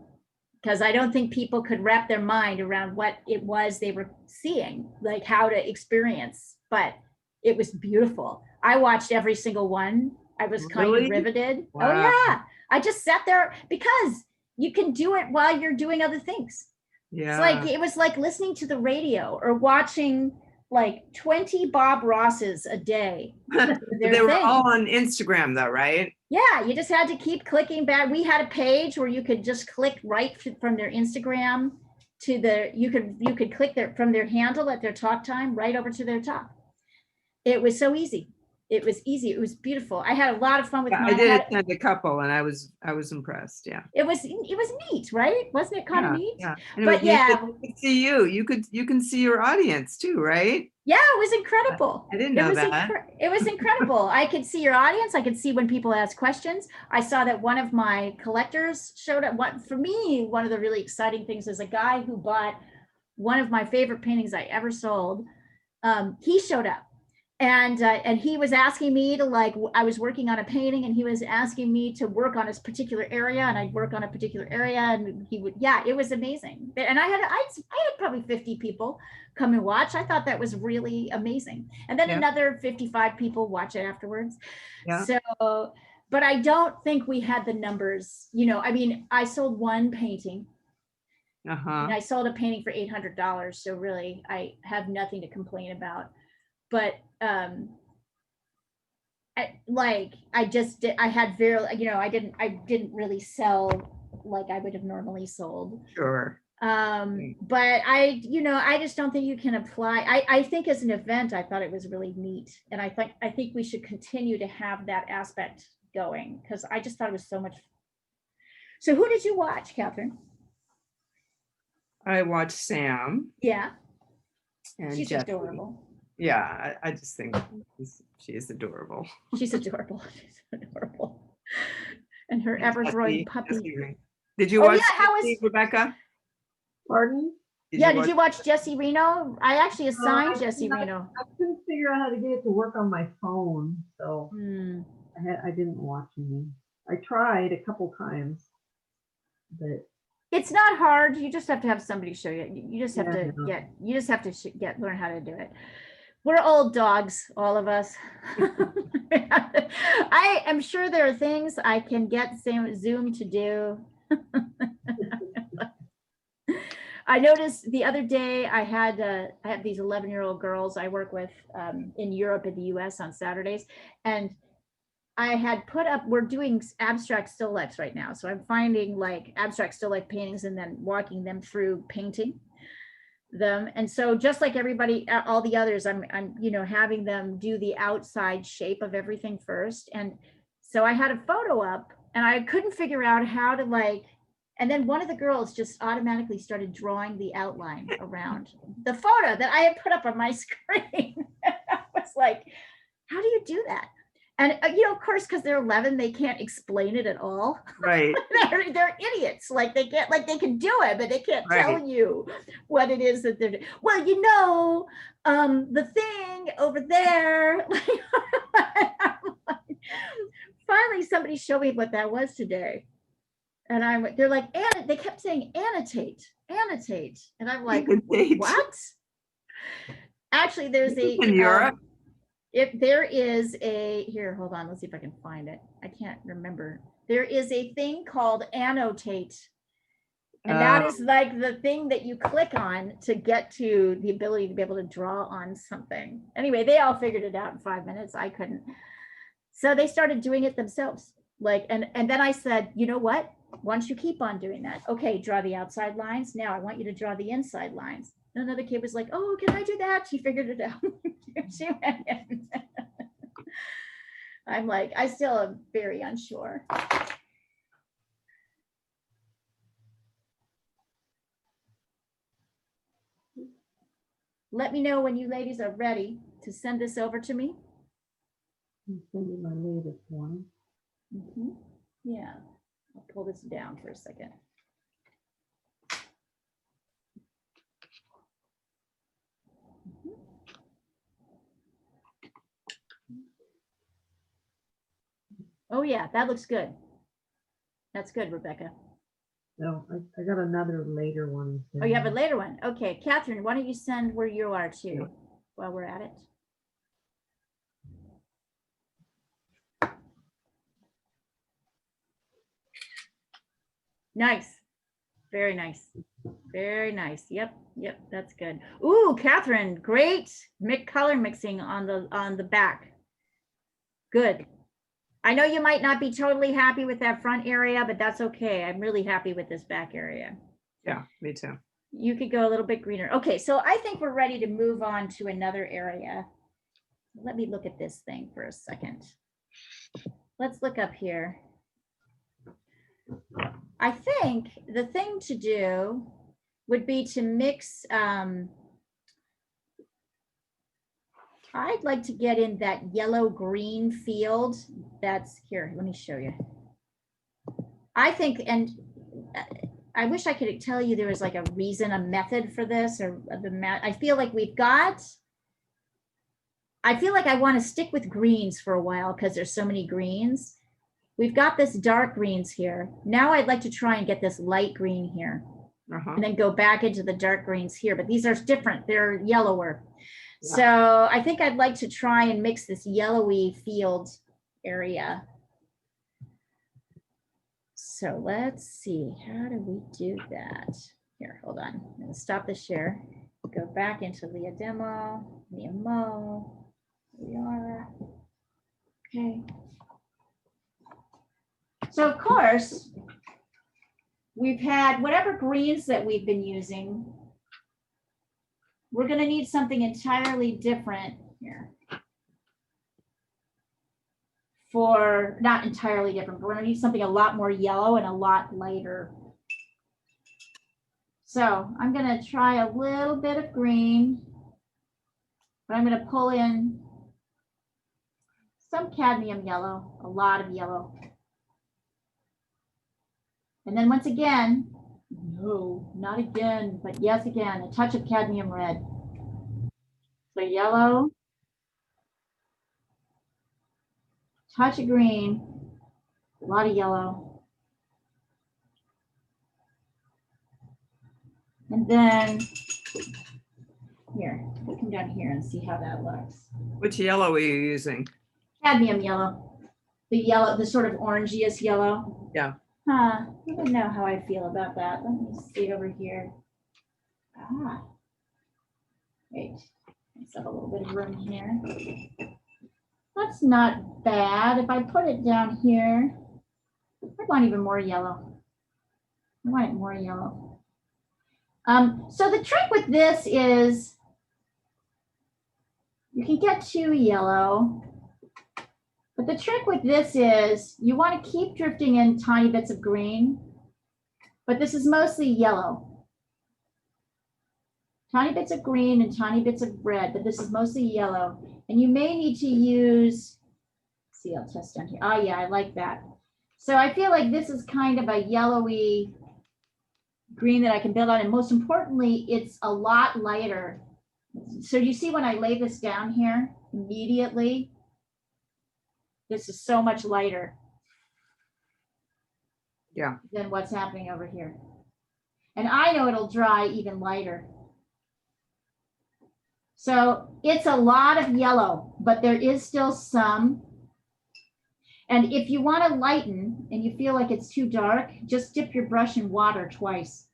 because I don't think people could wrap their mind around what it was they were seeing, like how to experience, but it was beautiful. I watched every single one. I was kind of Really? riveted. Oh Wow. yeah. I just sat there because you can do it while you're doing other things. It's like, Yeah. it was like listening to the radio or watching like 20 Bob Rosses a day. They were all on Instagram though, right? Yeah, you just had to keep clicking back. We had a page where you could just click right from their Instagram to you could click from their handle at their talk time right over to their talk. It was so easy. It was easy. It was beautiful. I had a lot of fun with Yeah, I mine. did attend a couple and I was impressed. Yeah. It was neat, right? Wasn't it kind of Yeah. neat? Yeah. And But yeah, you could see you. You can see your audience too, right? yeah, it was incredible. I didn't know that. It was incredible. I could see your audience. I could see when people ask questions. I saw that one of my collectors showed up. What for me, one of the really exciting things is a guy who bought one of my favorite paintings I ever sold. He showed up, and he was asking me to, like, I was working on a painting and he was asking me to work on this particular area, and I'd work on a particular area, and he would, yeah, it was amazing. And I had probably 50 people come and watch. I thought that was really amazing. And then another 55 people watch it afterwards. Yeah. So, but I don't think we had the numbers, I mean, I sold one painting. And I sold a painting for $800. So really, I have nothing to complain about. But I had very, I didn't really sell like I would have normally sold. Sure. But I just don't think you can apply. I think as an event, I thought it was really neat. And I think we should continue to have that aspect going, because I just thought it was so much. So who did you watch, Catherine? I watched Sam. Yeah. And she's Jessie. Adorable. Yeah, I just think she is adorable. She's adorable. She's adorable. And her ever-growing puppy. Did you watch Rebecca? Pardon? Did you watch Jesse Reno? I actually assigned Jesse Reno. I couldn't figure out how to get it to work on my phone, so I didn't watch any. I tried a couple times, but it's not hard. You just have to have somebody show you. You just have to learn how to do it. We're old dogs, all of us. I am sure there are things I can get Zoom to do. I noticed the other day I have these 11-year-old girls I work with in Europe and the US on Saturdays, and I had put up, we're doing abstract still lifes right now. So I'm finding like abstract still life paintings and then walking them through painting them. And so just like everybody, all the others, I'm having them do the outside shape of everything first. And so I had a photo up and I couldn't figure out how to and then one of the girls just automatically started drawing the outline around the photo that I had put up on my screen. I was like, how do you do that? And of course, because they're 11, they can't explain it at all. Right. they're idiots. Like they can do it, but they can't tell you what it is that they're doing. Well, the thing over there. Finally, somebody showed me what that was today, and they're like, they kept saying annotate, and I'm like, what? Actually, there's in Europe. If there is here, hold on, let's see if I can find it. I can't remember. There is a thing called annotate. And that is like the thing that you click on to get to the ability to be able to draw on something. Anyway, they all figured it out in 5 minutes. I couldn't. So they started doing it themselves. And then I said, you know what? Once you keep on doing that, okay, draw the outside lines. Now I want you to draw the inside lines. And another kid was like, oh, can I do that? She figured it out. She went in. I'm like, I still am very unsure. Let me know when you ladies are ready to send this over to me. I'm sending my latest one. Yeah, I'll pull this down for a second. Oh yeah, that looks good. That's good, Rebecca. No, I got another later one. Oh, you have a later one. Okay, Catherine, why don't you send where you are too while we're at it? Nice. Very nice. Very nice. Yep, that's good. Ooh, Catherine, great color mixing on the back. Good. I know you might not be totally happy with that front area, but that's okay. I'm really happy with this back area. Yeah, me too. You could go a little bit greener. Okay, so I think we're ready to move on to another area. Let me look at this thing for a second. Let's look up here. I think the thing to do would be to mix, I'd like to get in that yellow-green field. That's here, let me show you. I think, and I wish I could tell you there was like a reason, a method for this, or I feel like I feel like I want to stick with greens for a while because there's so many greens. We've got this dark greens here. Now I'd like to try and get this light green here. And then go back into the dark greens here, but these are different, they're yellower. Yeah. So I think I'd like to try and mix this yellowy field area. So let's see, how do we do that? Here, hold on, I'm gonna stop the share, go back into Leah Demo, Leah Mo, here we are, okay. So of course, we've had whatever greens that we've been using. We're going to need something entirely different here. For, not entirely different, but we're going to need something a lot more yellow and a lot lighter. So I'm going to try a little bit of green, but I'm going to pull in some cadmium yellow, a lot of yellow. And then once again, no, not again, but yes again, a touch of cadmium red. So yellow, touch of green, a lot of yellow. And then here, we'll come down here and see how that looks. Which yellow are you using? Cadmium yellow. The yellow, the sort of orangiest yellow. Yeah. I don't know how I feel about that. Let me see over here. Wait, let's have a little bit of room here. That's not bad. If I put it down here, I want even more yellow. I want it more yellow. So the trick with this is you can get too yellow. But the trick with this is you want to keep drifting in tiny bits of green, but this is mostly yellow. Tiny bits of green and tiny bits of red, but this is mostly yellow. And you may need to use, let's see, I'll test down here. Oh yeah, I like that. So I feel like this is kind of a yellowy green that I can build on. And most importantly, it's a lot lighter. So you see when I lay this down here, immediately, this is so much lighter. Yeah. Than what's happening over here. And I know it'll dry even lighter. So it's a lot of yellow, but there is still some. And if you want to lighten and you feel like it's too dark, just dip your brush in water twice.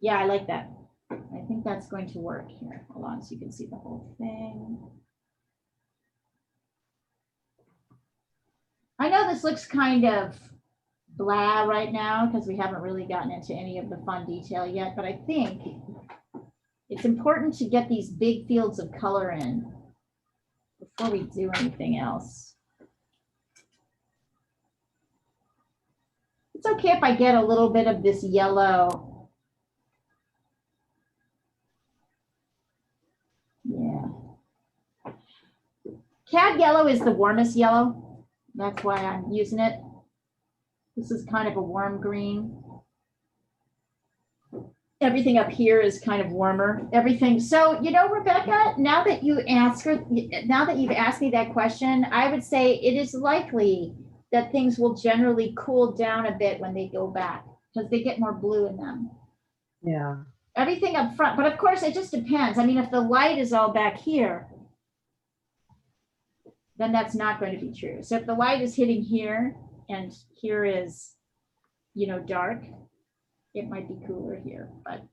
Yeah, I like that. I think that's going to work here. Hold on so you can see the whole thing. I know this looks kind of blah right now because we haven't really gotten into any of the fun detail yet, but I think it's important to get these big fields of color in before we do anything else. It's okay if I get a little bit of this yellow. Yeah. Cad yellow is the warmest yellow. That's why I'm using it. This is kind of a warm green. Everything up here is kind of warmer, everything. So, you know, Rebecca, now that you've asked me that question, I would say it is likely that things will generally cool down a bit when they go back because they get more blue in them. Yeah. Everything up front, but of course it just depends. I mean, if the light is all back here, then that's not going to be true. So if the light is hitting here and here is, you know, dark, it might be cooler here, but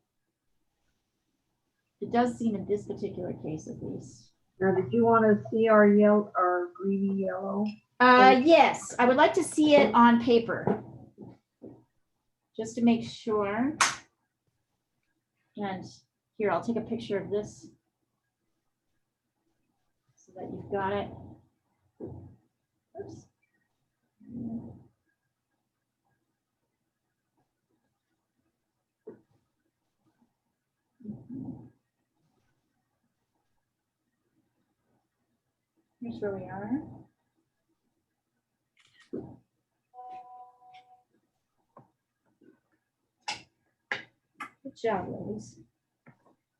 it does seem in this particular case at least. Now, did you want to see our yellow, our greeny yellow? Yes, I would like to see it on paper. Just to make sure. And here, I'll take a picture of this so that you've got it. Oops. Here's where we are. Good job, ladies.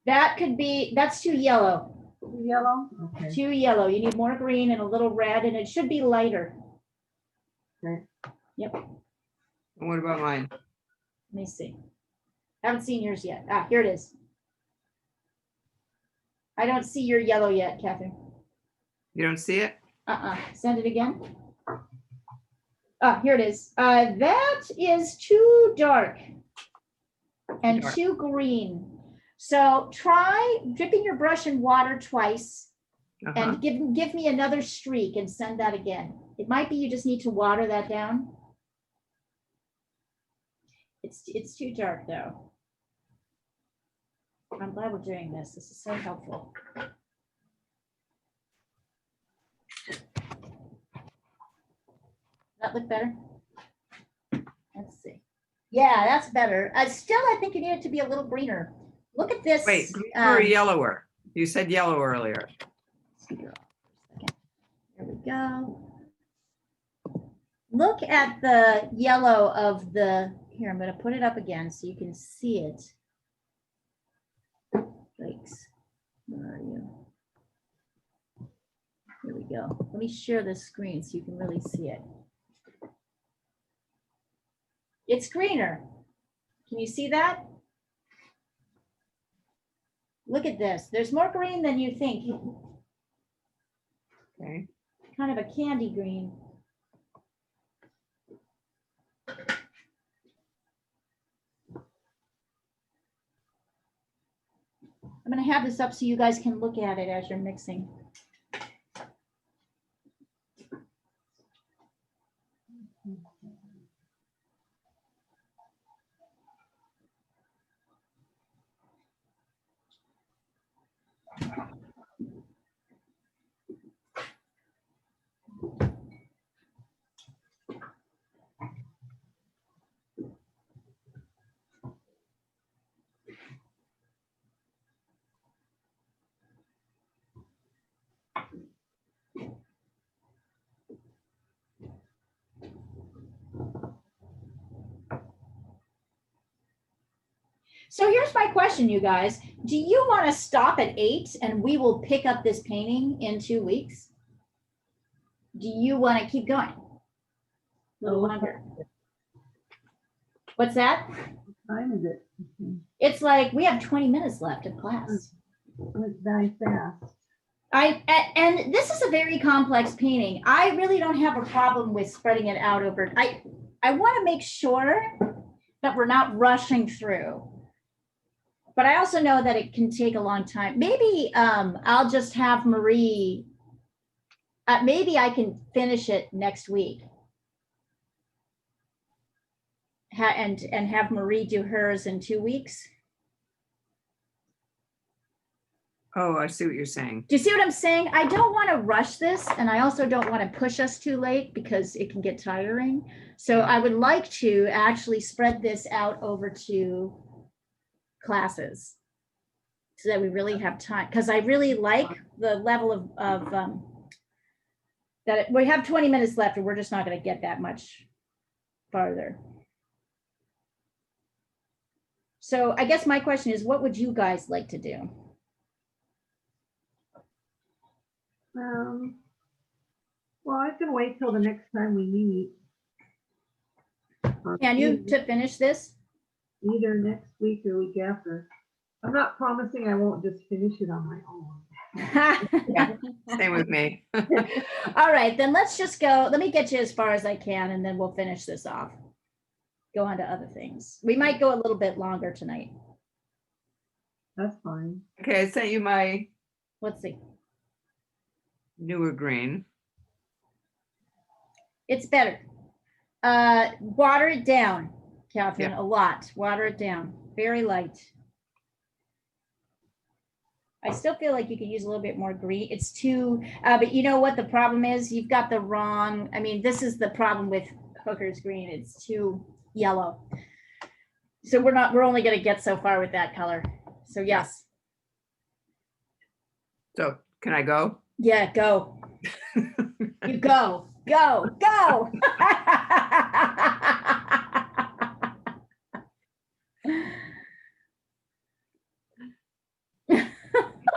That could be, that's too yellow. Yellow? Okay. Too yellow. You need more green and a little red, and it should be lighter. Okay. Yep. And what about mine? Let me see. Haven't seen yours yet. Ah, here it is. I don't see your yellow yet, Catherine. You don't see it? Send it again. Ah, here it is. That is too dark and Dark. too green. So try dipping your brush in water twice and give me another streak and send that again. It might be you just need to water that down. It's too dark though. I'm glad we're doing this. This is so helpful. That look better? Let's see. Yeah, that's better. Still, I think you need it to be a little greener. Look at this. Wait, greener or yellower? You said yellow earlier. Here we go. Look at the yellow of the, here, I'm going to put it up again so you can see it. Thanks. Where are you? Here we go. Let me share this screen so you can really see it. It's greener. Can you see that? Look at this. There's more green than you think. Okay. Kind of a candy green. I'm going to have this up so you guys can look at it as you're mixing. So here's my question, you guys. Do you want to stop at 8 and we will pick up this painting in 2 weeks? Do you want to keep going? A little longer. What's that? What time is it? It's like we have 20 minutes left of class. It's very fast. And this is a very complex painting. I really don't have a problem with spreading it out over. I want to make sure that we're not rushing through. But I also know that it can take a long time. Maybe I'll just have Marie, maybe I can finish it next week. And have Marie do hers in 2 weeks. Oh, I see what you're saying. Do you see what I'm saying? I don't want to rush this, and I also don't want to push us too late because it can get tiring. So I would like to actually spread this out over to classes so that we really have time, because I really like the level of that we have 20 minutes left and we're just not going to get that much farther. So I guess my question is, what would you guys like to do? Well, I can wait till the next time we meet. Can you to finish this? Either next week or week after. I'm not promising I won't just finish it on my own. Yeah, same with me. All right, then let's just go. Let me get you as far as I can, and then we'll finish this off. Go on to other things. We might go a little bit longer tonight. That's fine. Okay, I sent you my Let's see. newer green. It's better. Water it down, Catherine, a lot. Water it down. Very light. I still feel like you could use a little bit more green. It's too, but you know what the problem is? You've got the wrong, I mean, this is the problem with Hooker's green. It's too yellow. So we're only going to get so far with that color. So yes. So can I go? Yeah, go. You go.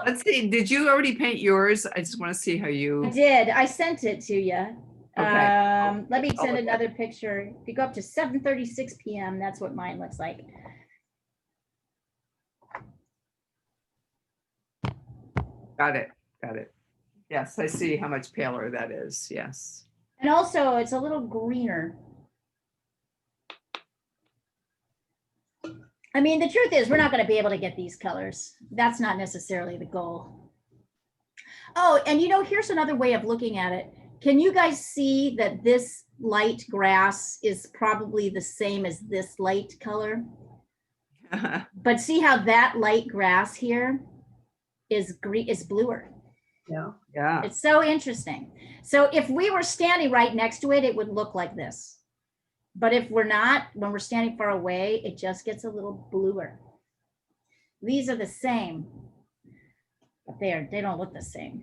Let's see. Did you already paint yours? I just want to see how I you. did. I sent it to you. Okay. Let me I'll send look at another picture. If you go up to 7:36 p.m., that's what mine looks like. Got it. Got it. Yes, I see how much paler that is. Yes. And also, it's a little greener. I mean, the truth is, we're not going to be able to get these colors. That's not necessarily the goal. Oh, and you know, here's another way of looking at it. Can you guys see that this light grass is probably the same as this light color? But see how that light grass here is green, is bluer. Yeah. Yeah. It's so interesting. So if we were standing right next to it, it would look like this. But if we're not, when we're standing far away, it just gets a little bluer. These are the same, but they don't look the same.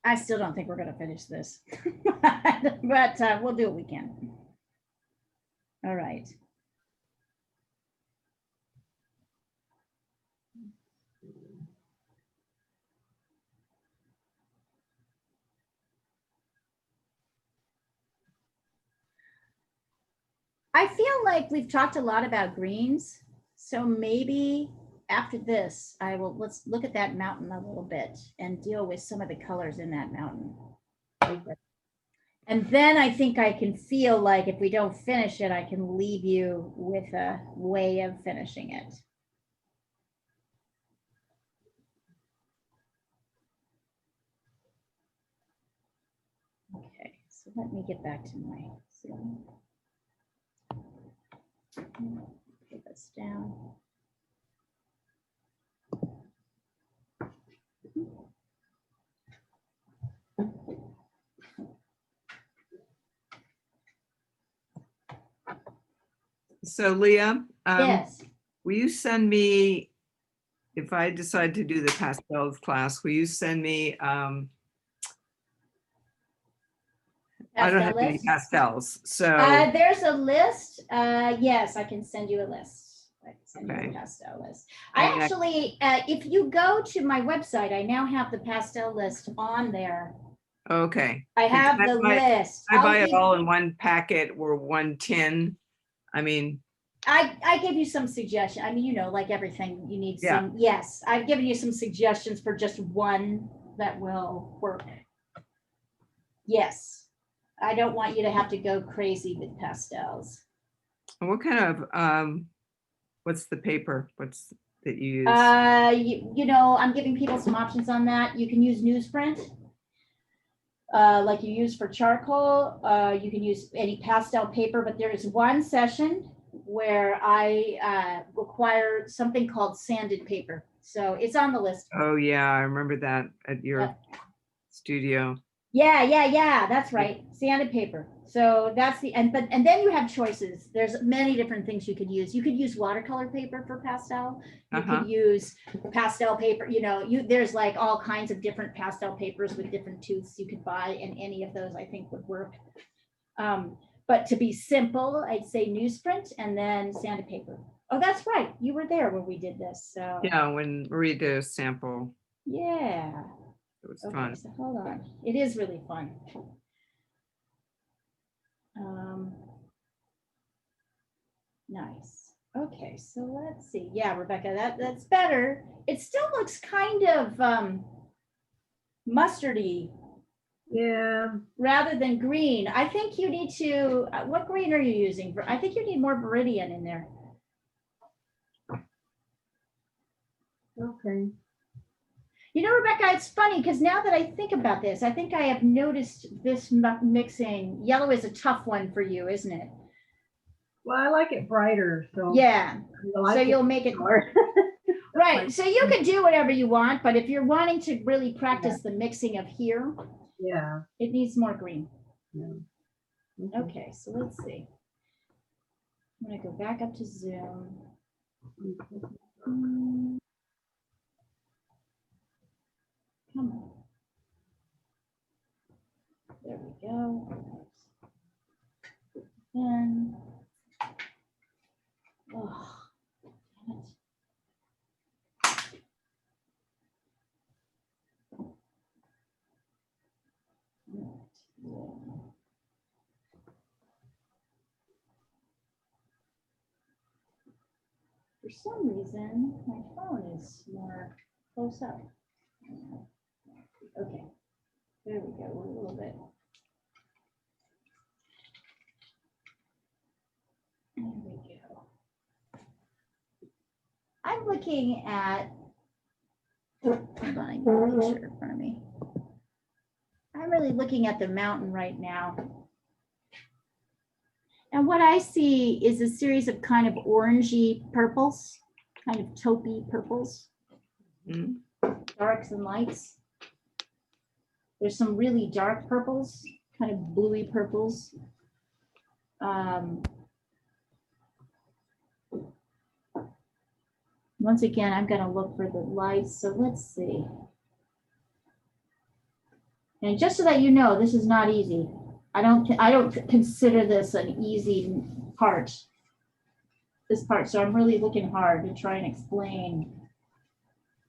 I still don't think we're going to finish this, but we'll do what we can. All right. I feel like we've talked a lot about greens, so maybe after this, let's look at that mountain a little bit and deal with some of the colors in that mountain. Okay. And then I think I can feel like if we don't finish it, I can leave you with a way of finishing it. Okay, so let me get back to my Zoom. Put this down. So Leah, Yes. will you send me, if I decide to do the pastels class, will you send me, I don't have any list? pastels, so. There's a list. Yes, I can send you a list. I can send you Okay. a pastel list. I And I- actually, if you go to my website, I now have the pastel list on there. Okay. I have Because the list. I buy I'll it give- all in one packet or one tin. I mean, I give you some suggestions. I mean, you know, like everything, you need Yeah. some. Yes, I've given you some suggestions for just one that will work. Yes, I don't want you to have to go crazy with pastels. what kind of, what's the paper? What's that you use? You know, I'm giving people some options on that. You can use newsprint, like you use for charcoal. You can use any pastel paper, but there is one session where I require something called sanded paper. So it's on the list. Oh, yeah, I remember that at your Yeah. studio. Yeah, that's right. Sanded paper. So that's and then you have choices. There's many different things you could use. You could use watercolor paper for pastel. You could use pastel paper, there's like all kinds of different pastel papers with different tooths you could buy, and any of those I think would work. But to be simple, I'd say newsprint and then sanded paper. Oh, that's right. You were there when we did this. So Yeah, when Marie did a sample, yeah. it was Okay, fun. so hold on. It is really fun. Nice. Okay, so let's see. Yeah, Rebecca, that's better. It still looks kind of mustardy Yeah, rather than green. I think you need to, what green are you using? I think you need more Viridian in there. okay. Rebecca, it's funny because now that I think about this, I think I have noticed this mixing. Yellow is a tough one for you, isn't it? Well, I like it brighter, so. Yeah. I So like you'll make it right. So you can do whatever you want, but if you're wanting to really practice the mixing of here, Yeah. it needs more green. Yeah. Okay, so let's see. I'm gonna go back up to Zoom. Come on. There we go. Then, oh, damn it. For some reason, my phone is more close up. Okay, there we go, a little bit. There we go. I'm looking at, hold on, I need a picture in front of me. I'm really looking at the mountain right now. And what I see is a series of kind of orangey purples, kind of taupey purples, darks and lights. There's some really dark purples, kind of bluey purples. Once again, I'm going to look for the lights. So let's see. And just so that you know, this is not easy. I don't consider this an easy part. This part. So I'm really looking hard to try and explain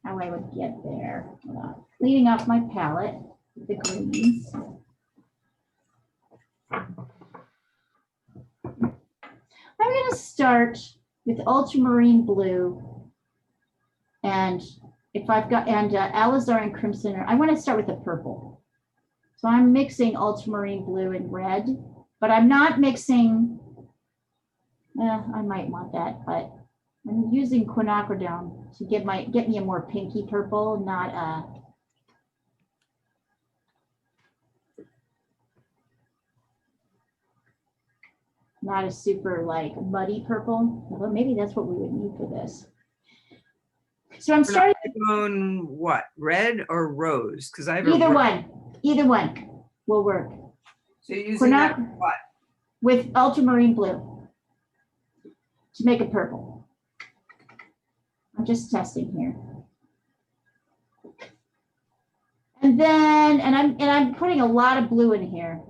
how I would get there. Cleaning up my palette, the greens. I'm going to start with ultramarine blue. And if I've got, alizarin crimson, I want to start with the purple. So I'm mixing ultramarine blue and red, but I'm not mixing, I might want that, but I'm using quinacridone to get me a more pinky purple, not a super like muddy purple. Well, maybe that's what we would need for this. So I'm starting on what, red or rose? Because I have either one will work. So you're using that what? With ultramarine blue to make it purple. I'm just testing here. And then, I'm putting a lot of blue in here.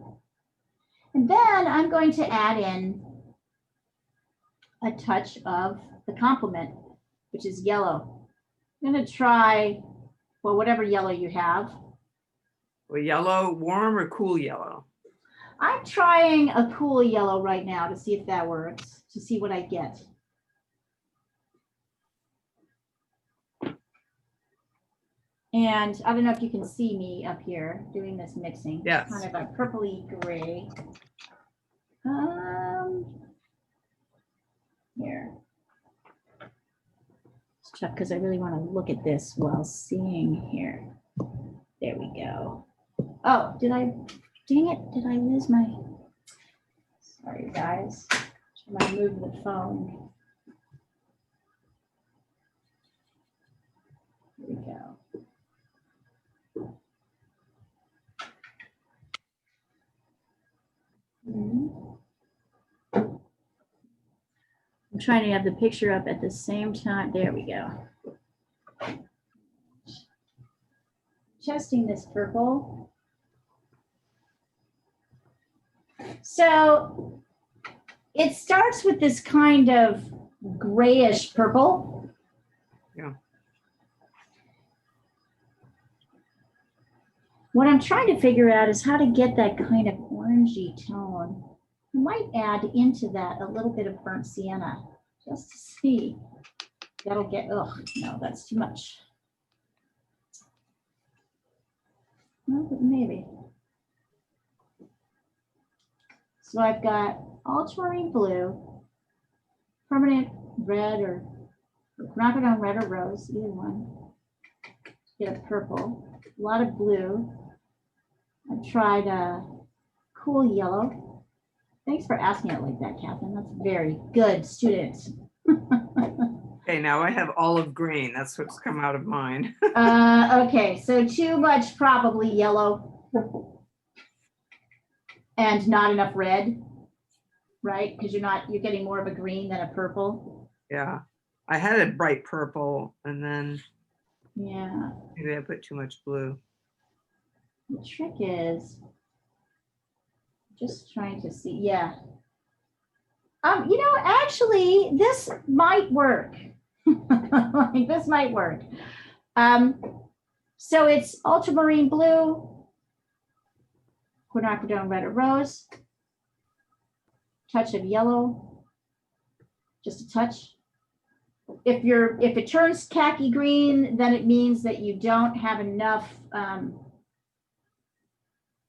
And then I'm going to add in a touch of the complement, which is yellow. I'm going to try, well, whatever yellow you have. Well, yellow, warm or cool yellow? I'm trying a cool yellow right now to see if that works, to see what I get. And I don't know if you can see me up here doing this mixing. Yes. Kind of a purpley gray. Here. Let's check because I really want to look at this while seeing here. There we go. Oh, dang it, did I lose my, sorry guys. I moved the phone. Here we go. trying to have the picture up at the same time. There we go. Testing this purple. So it starts with this kind of grayish purple. Yeah. What I'm trying to figure out is how to get that kind of orangey tone. I might add into that a little bit of burnt sienna just to see. That'll get, oh, no, that's too much. No, but maybe. So I've got ultramarine blue, permanent red or quinacridone red or rose, either one. Get a purple, a lot of blue. I tried a cool yellow. Thanks for asking it like that, Catherine. That's very good, student. Okay, now I have olive green. That's what's come out of mine. Okay, so too much probably yellow and not enough red, right? Because you're getting more of a green than a purple. Yeah, I had a bright purple and then Yeah. maybe I put too much blue. The trick is just trying to see. Yeah. You know, actually, this might work. Like, this might work. So it's ultramarine blue, quinacridone red or rose, touch of yellow, just a touch. If it turns khaki green, then it means that you don't have enough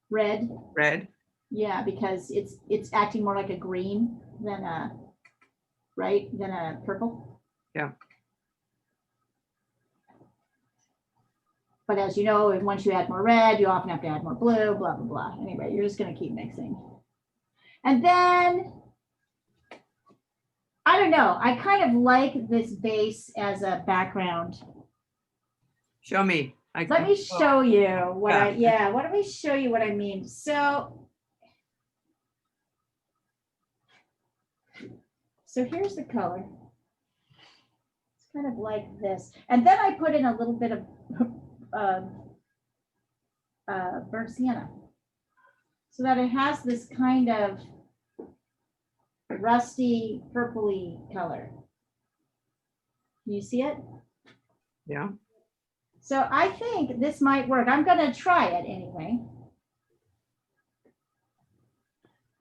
red. Red? Yeah, because it's acting more like a green than a purple. Yeah. But as you know, once you add more red, you often have to add more blue, blah, blah, blah. Anyway, you're just going to keep mixing. And then, I don't know, I kind of like this base as a background. Show me. Let me show you what Yeah. let me show you what I mean. So here's the color. It's kind of like this. And then I put in a little bit of burnt sienna so that it has this kind of rusty purpley color. Can you see it? Yeah. So I think this might work. I'm going to try it anyway.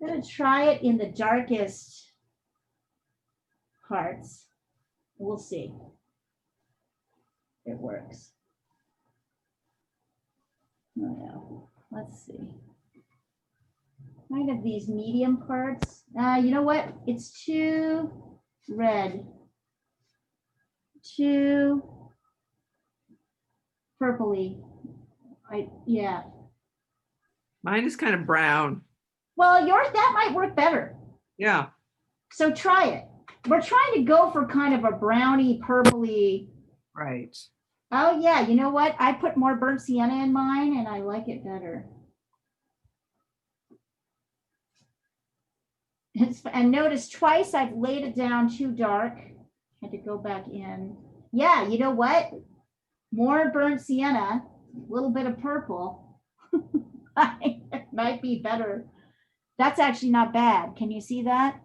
I'm going to try it in the darkest parts. We'll see. It works. Oh, no. Let's see. Kind of these medium parts. You know what? It's too red. Too purpley. Yeah. Mine is kind of brown. Well, that might work better. Yeah. So try it. We're trying to go for kind of a browny, purpley. Right. Oh yeah, you know what? I put more burnt sienna in mine and I like it better. And notice twice I've laid it down too dark. Had to go back in. Yeah, you know what? More burnt sienna, a little bit of purple. It might be better. That's actually not bad. Can you see that?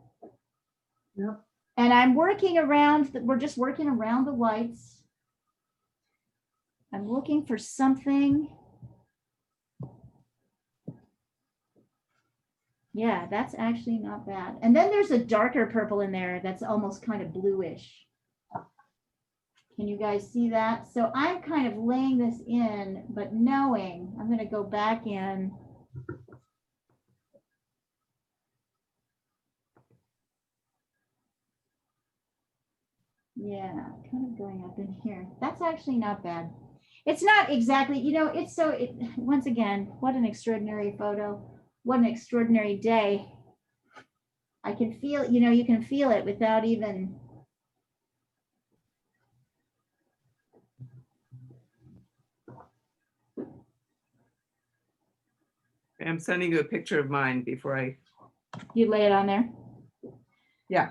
Yep. And I'm working around, we're just working around the whites. I'm looking for something. Yeah, that's actually not bad. And then there's a darker purple in there that's almost kind of bluish. Can you guys see that? So I'm kind of laying this in, but knowing I'm going to go back in. Yeah, kind of going up in here. That's actually not bad. It's not exactly, you know, once again, what an extraordinary photo. What an extraordinary day. I can feel, you know, you can feel it without even. I'm sending you a picture of mine before I. You lay it on there? Yeah.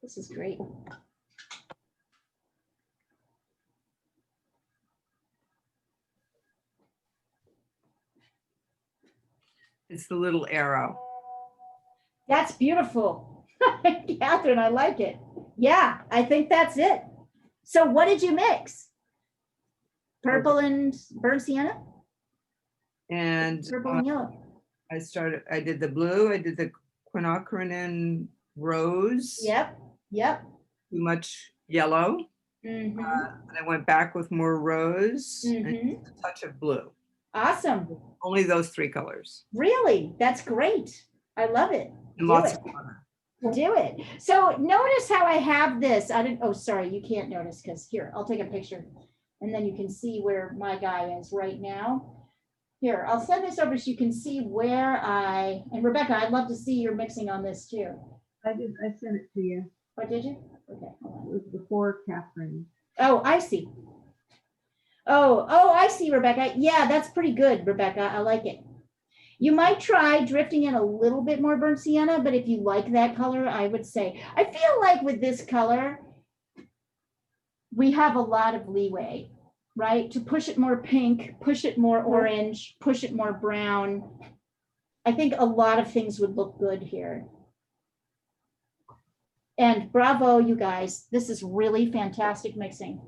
This is great. It's the little arrow. That's beautiful. Catherine, I like it. Yeah, I think that's it. So what did you mix? Purple and burnt sienna? And Purple and yellow. I did the blue, I did the quinacridone rose. Yep, yep. Too much yellow. Mhm. And I went back with more rose and Mhm. a touch of blue. Awesome. Only those 3 colors. Really? That's great. I love it. And Do lots it. of color. Do it. So notice how I have this. I didn't, oh, sorry, you can't notice because here, I'll take a picture and then you can see where my guy is right now. Here, I'll send this over so you can see where and Rebecca, I'd love to see your mixing on this too. I sent it to you. Oh, did you? Okay, hold on. It was before Catherine. Oh, I see. Oh, I see, Rebecca. Yeah, that's pretty good, Rebecca. I like it. You might try drifting in a little bit more burnt sienna, but if you like that color, I would say, I feel like with this color, we have a lot of leeway, right? To push it more pink, push it more orange, push it more brown. I think a lot of things would look good here. And bravo, you guys. This is really fantastic mixing.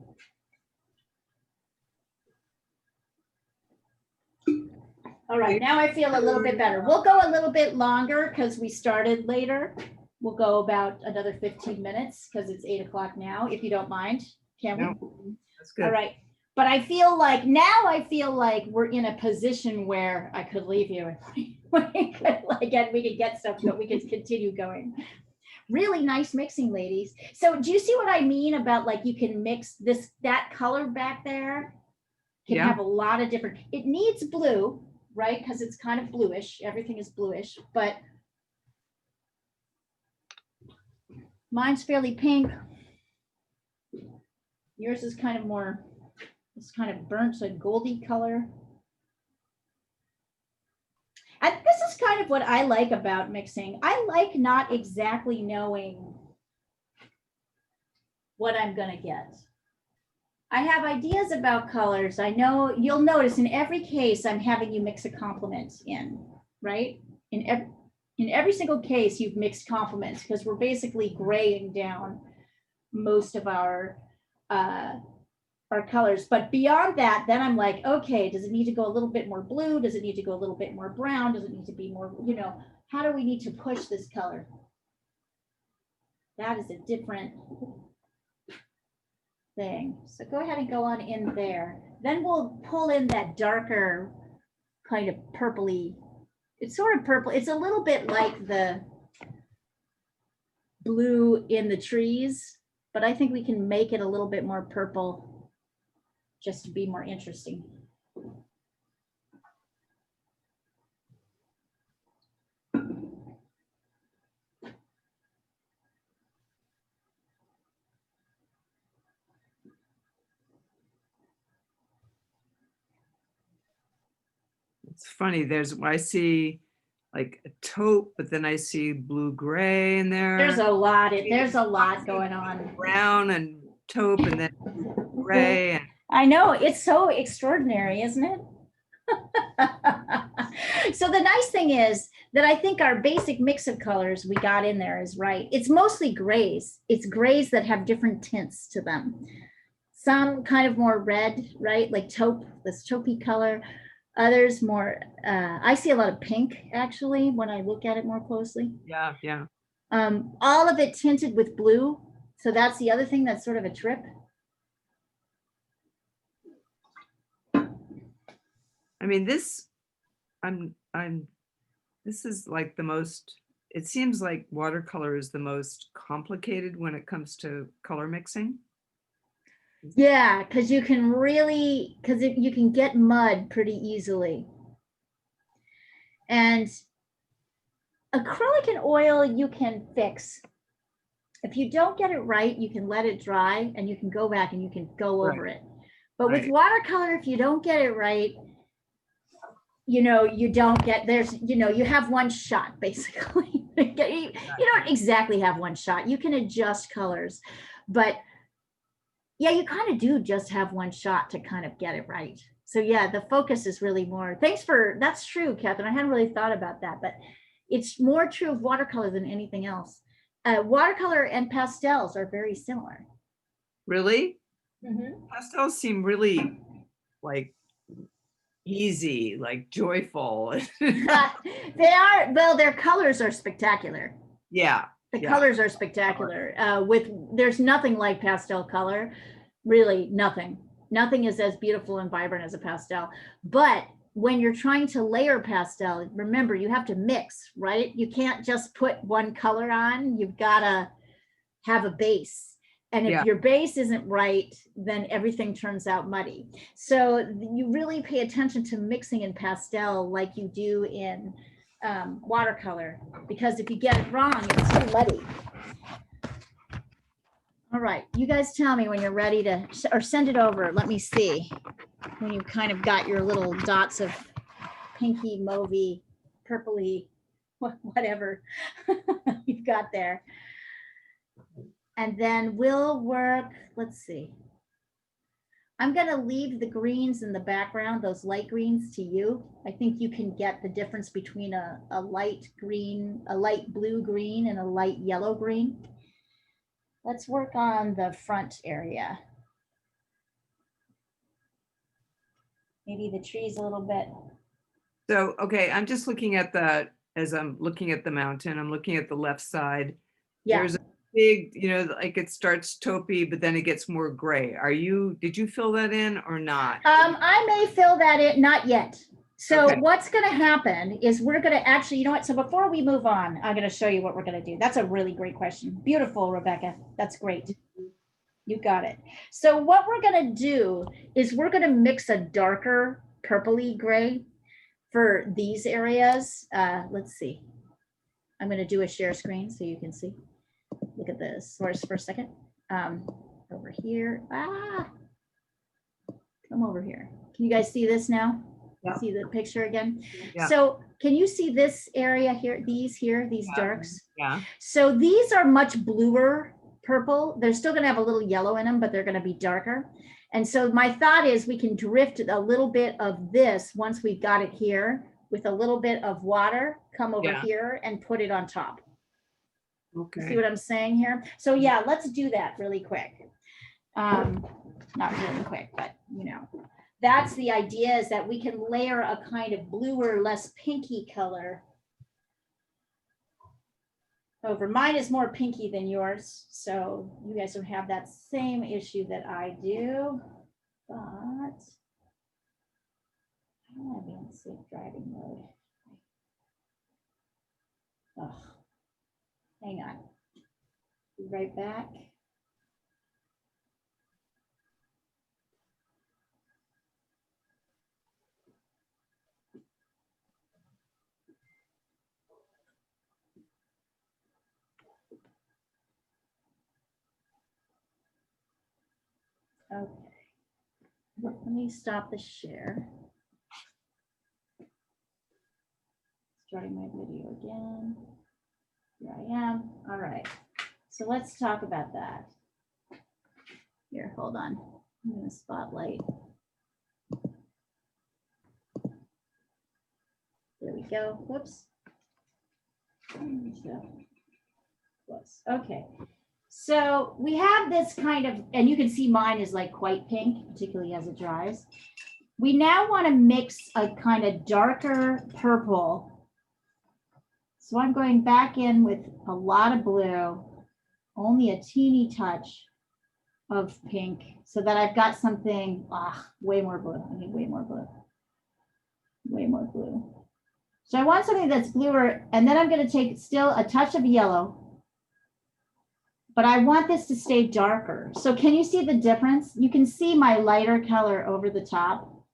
All right, now I feel a little bit better. We'll go a little bit longer because we started later. We'll go about another 15 minutes because it's 8 o'clock now, if you don't mind. Can we? No, that's good. All right. But I feel like now we're in a position where I could leave you and we could get stuff, but we could continue going. Really nice mixing, ladies. So do you see what I mean about like you can mix that color back there? Can Yeah. have a lot of different, it needs blue, right? Because it's kind of bluish. Everything is bluish, but mine's fairly pink. Yours is kind of more, it's kind of burnt, so goldy color. And this is kind of what I like about mixing. I like not exactly knowing what I'm gonna get. I have ideas about colors. I know you'll notice in every case, I'm having you mix a complement in, right? In every single case, you've mixed complements because we're basically graying down most of our colors. But beyond that, then I'm like, okay, does it need to go a little bit more blue? Does it need to go a little bit more brown? Does it need to be more, how do we need to push this color? That is a different thing. So go ahead and go on in there. Then we'll pull in that darker kind of purpley. It's sort of purple. It's a little bit like the blue in the trees, but I think we can make it a little bit more purple just to be more interesting. It's funny, I see like a taupe, but then I see blue gray in there. There's a lot going on. Brown and taupe and then gray. And I know, it's so extraordinary, isn't it? So the nice thing is that I think our basic mix of colors we got in there is right. It's mostly grays. It's grays that have different tints to them. Some kind of more red, right? Like taupe, this taupey color. Others more, I see a lot of pink actually when I look at it more closely. yeah, yeah. All of it tinted with blue. So that's the other thing that's sort of a trip. I mean, this is like the most, it seems like watercolor is the most complicated when it comes to color mixing. Yeah, because you can really, you can get mud pretty easily. And acrylic and oil you can fix. If you don't get it right, you can let it dry and you can go back and you can go over it. But with watercolor, if you don't get it right, you know, you don't get, there's, you know, you have one shot basically. You don't exactly have one shot. You can adjust colors, but yeah, you kind of do just have one shot to kind of get it right. So yeah, the focus is really more, thanks for, that's true, Catherine. I hadn't really thought about that, but it's more true of watercolor than anything else. Watercolor and pastels are very similar. Really? Mhm. Pastels seem really like easy, like joyful. They are, well, their colors are spectacular. Yeah. The yeah. colors are spectacular. There's nothing like pastel color, really nothing. Nothing is as beautiful and vibrant as a pastel. But when you're trying to layer pastel, remember you have to mix, right? You can't just put one color on. You've got to have a base. And if Yeah. your base isn't right, then everything turns out muddy. So you really pay attention to mixing in pastel like you do in watercolor, because if you get it wrong, it's too muddy. All right, you guys tell me when you're ready to, or send it over. Let me see when you kind of got your little dots of pinky, mauvey, purpley, whatever you've got there. And then we'll work, let's see. I'm gonna leave the greens in the background, those light greens, to you. I think you can get the difference between a light green, a light blue green, and a light yellow green. Let's work on the front area. Maybe the trees a little bit. So, okay, I'm just looking at as I'm looking at the mountain, I'm looking at the left side. Yeah. There's a big, you know, like it starts taupey, but then it gets more gray. Did you fill that in or not? I may fill that in, not yet. So Okay. what's going to happen is we're going to actually, you know what? So before we move on, I'm going to show you what we're going to do. That's a really great question. Beautiful, Rebecca. That's great. You got it. So what we're going to do is we're going to mix a darker purpley gray for these areas. Let's see. I'm going to do a share screen so you can see. Look at this for a second. Over here. Come over here. Can you guys see this now? Yeah. See the picture again? Yeah. So can you see this area here, these darks? Yeah. So these are much bluer purple. They're still going to have a little yellow in them, but they're going to be darker. And so my thought is we can drift a little bit of this once we've got it here with a little bit of water, come over here and put it on top. Okay. See what I'm saying here? So yeah, let's do that really quick. Not really quick, but you know, that's the idea, is that we can layer a kind of bluer, less pinky color over. Mine is more pinky than yours, so you guys don't have that same issue that I do, but I don't want to be in safe driving mode. Oh, hang on. Be right back. Okay, let me stop the share. Starting my video again. Here I am. All right, so let's talk about that. Here, hold on. I'm going to spotlight. There we go. Whoops. Okay. So we have this kind of, and you can see mine is like quite pink, particularly as it dries. We now want to mix a kind of darker purple. So I'm going back in with a lot of blue, only a teeny touch of pink, so that I've got something, way more blue. I need way more blue. Way more blue. So I want something that's bluer, and then I'm going to take still a touch of yellow, but I want this to stay darker. So can you see the difference? You can see my lighter color over the top.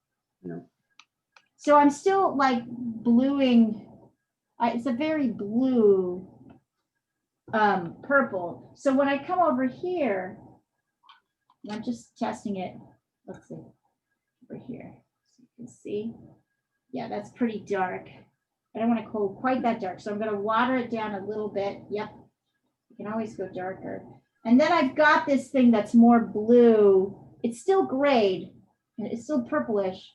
Yeah. So I'm still like bluing. It's a very blue purple. So when I come over here, I'm just testing it. Let's see, over here, so you can see. Yeah, that's pretty dark. I don't want to go quite that dark, so I'm going to water it down a little bit. Yep, you can always go darker. And then I've got this thing that's more blue. It's still grayed, and it's still purplish.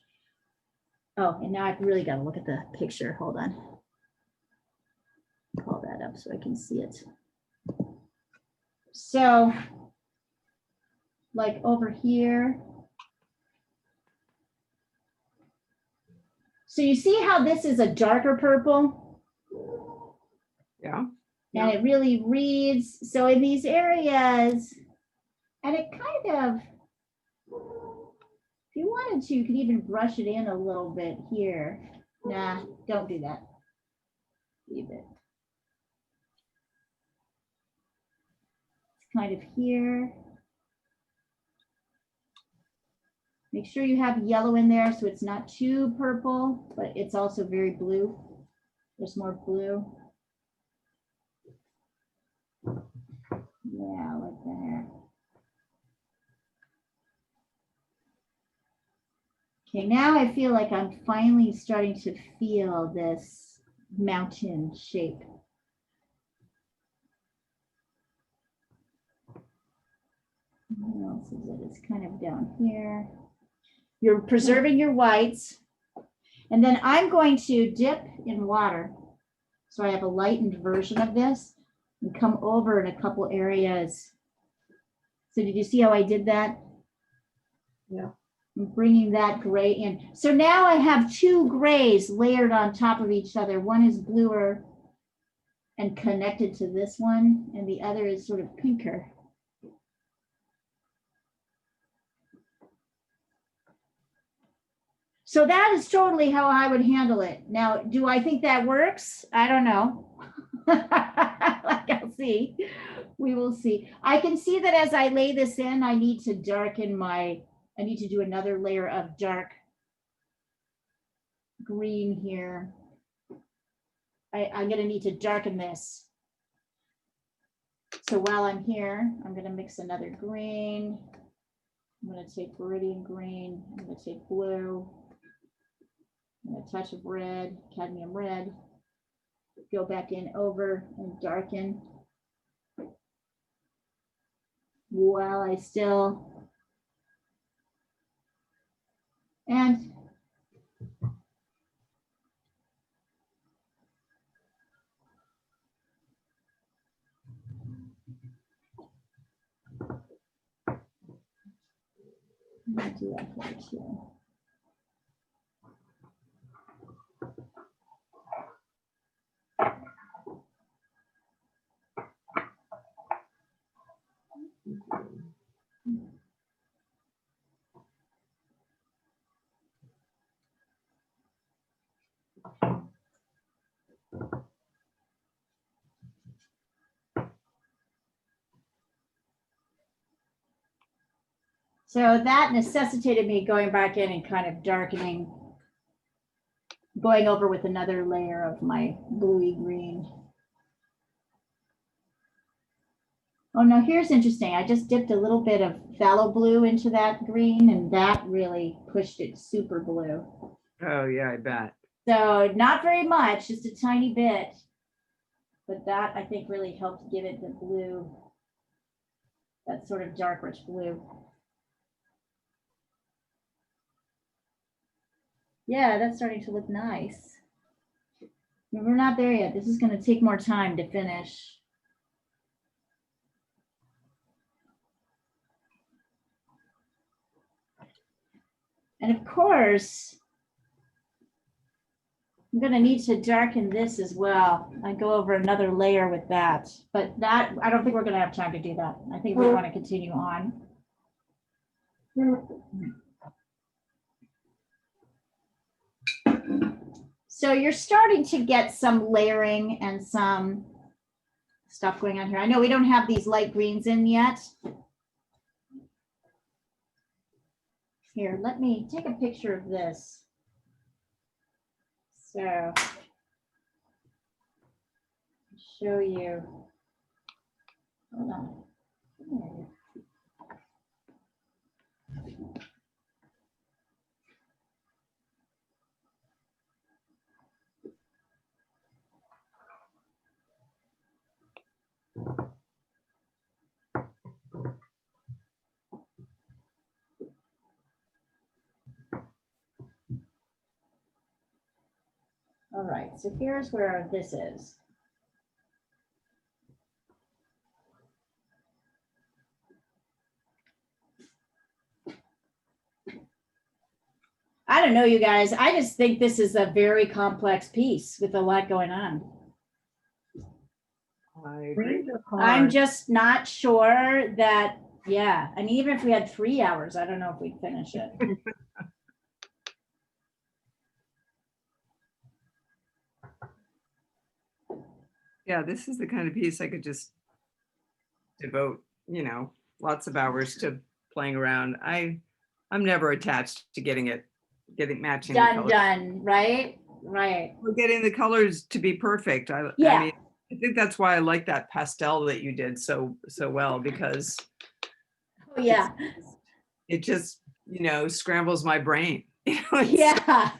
Oh, and now I've really got to look at the picture. Hold on. Call that up so I can see it. So, like over here. So you see how this is a darker purple? Yeah. And it really reads. So in these areas, and it kind of, if you wanted to, you could even brush it in a little bit here. Nah, don't do that. Leave it. It's kind of here. Make sure you have yellow in there so it's not too purple, but it's also very blue. There's more blue. Yeah, like that. Okay, now I feel like I'm finally starting to feel this mountain shape. What else is it? It's kind of down here. You're preserving your whites. And then I'm going to dip in water. So I have a lightened version of this and come over in a couple areas. So did you see how I did that? Yeah. I'm bringing that gray in. So now I have two grays layered on top of each other. One is bluer and connected to this one, and the other is sort of pinker. So that is totally how I would handle it. Now, do I think that works? I don't know. Like I'll see. We will see. I can see that as I lay this in, I need to darken I need to do another layer of dark green here. I'm going to need to darken this. So while I'm here, I'm going to mix another green. I'm going to take Viridian green. I'm going to take blue. A touch of red, cadmium red. Go back in over and darken while I still, and I'm gonna do that here too. So that necessitated me going back in and kind of darkening, going over with another layer of my bluey green. Oh no, here's interesting. I just dipped a little bit of phthalo blue into that green, and that really pushed it super blue. Oh, yeah, I bet. So not very much, just a tiny bit. But that I think really helped give it the blue, that sort of dark rich blue. Yeah, that's starting to look nice. We're not there yet. This is going to take more time to finish. And of course, I'm going to need to darken this as well. I go over another layer with that, but that I don't think we're going to have time to do that. I think we want to continue on. So you're starting to get some layering and some stuff going on here. I know we don't have these light greens in yet. Here, let me take a picture of this. So, show you. Hold on. All right, so here's where this is. I don't know, you guys. I just think this is a very complex piece with a lot going on. I agree. Brains are I'm hard. just not sure that, yeah. I mean, even if we had 3 hours, I don't know if we'd finish it. Yeah, this is the kind of piece I could just devote, lots of hours to playing around. I'm never attached to getting matching the Done, colors. done, right? Right. We're getting the colors to be perfect. I Yeah. mean, I think that's why I like that pastel that you did so well, because Oh, yeah. it just, scrambles my brain. It's- Yeah.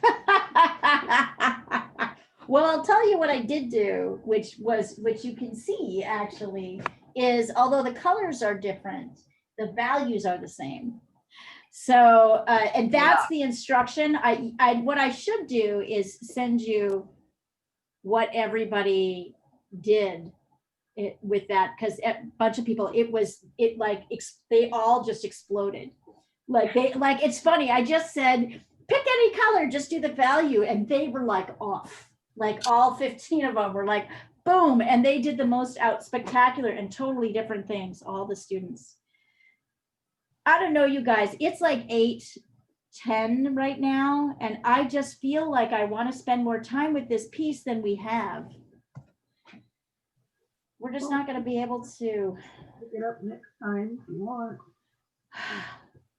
Well, I'll tell you what I did do, which you can see actually, is although the colors are different, the values are the same. So, and that's the instruction. What I should do is send you what everybody did with that, because a bunch of people, they all just exploded. It's funny. I just said, pick any color, just do the value. And they were like off, like all 15 of them were like, boom. And they did the most spectacular and totally different things, all the students. I don't know, you guys, it's like 8:10 right now. And I just feel like I want to spend more time with this piece than we have. We're just not going to be able to. Pick it up next time if you want.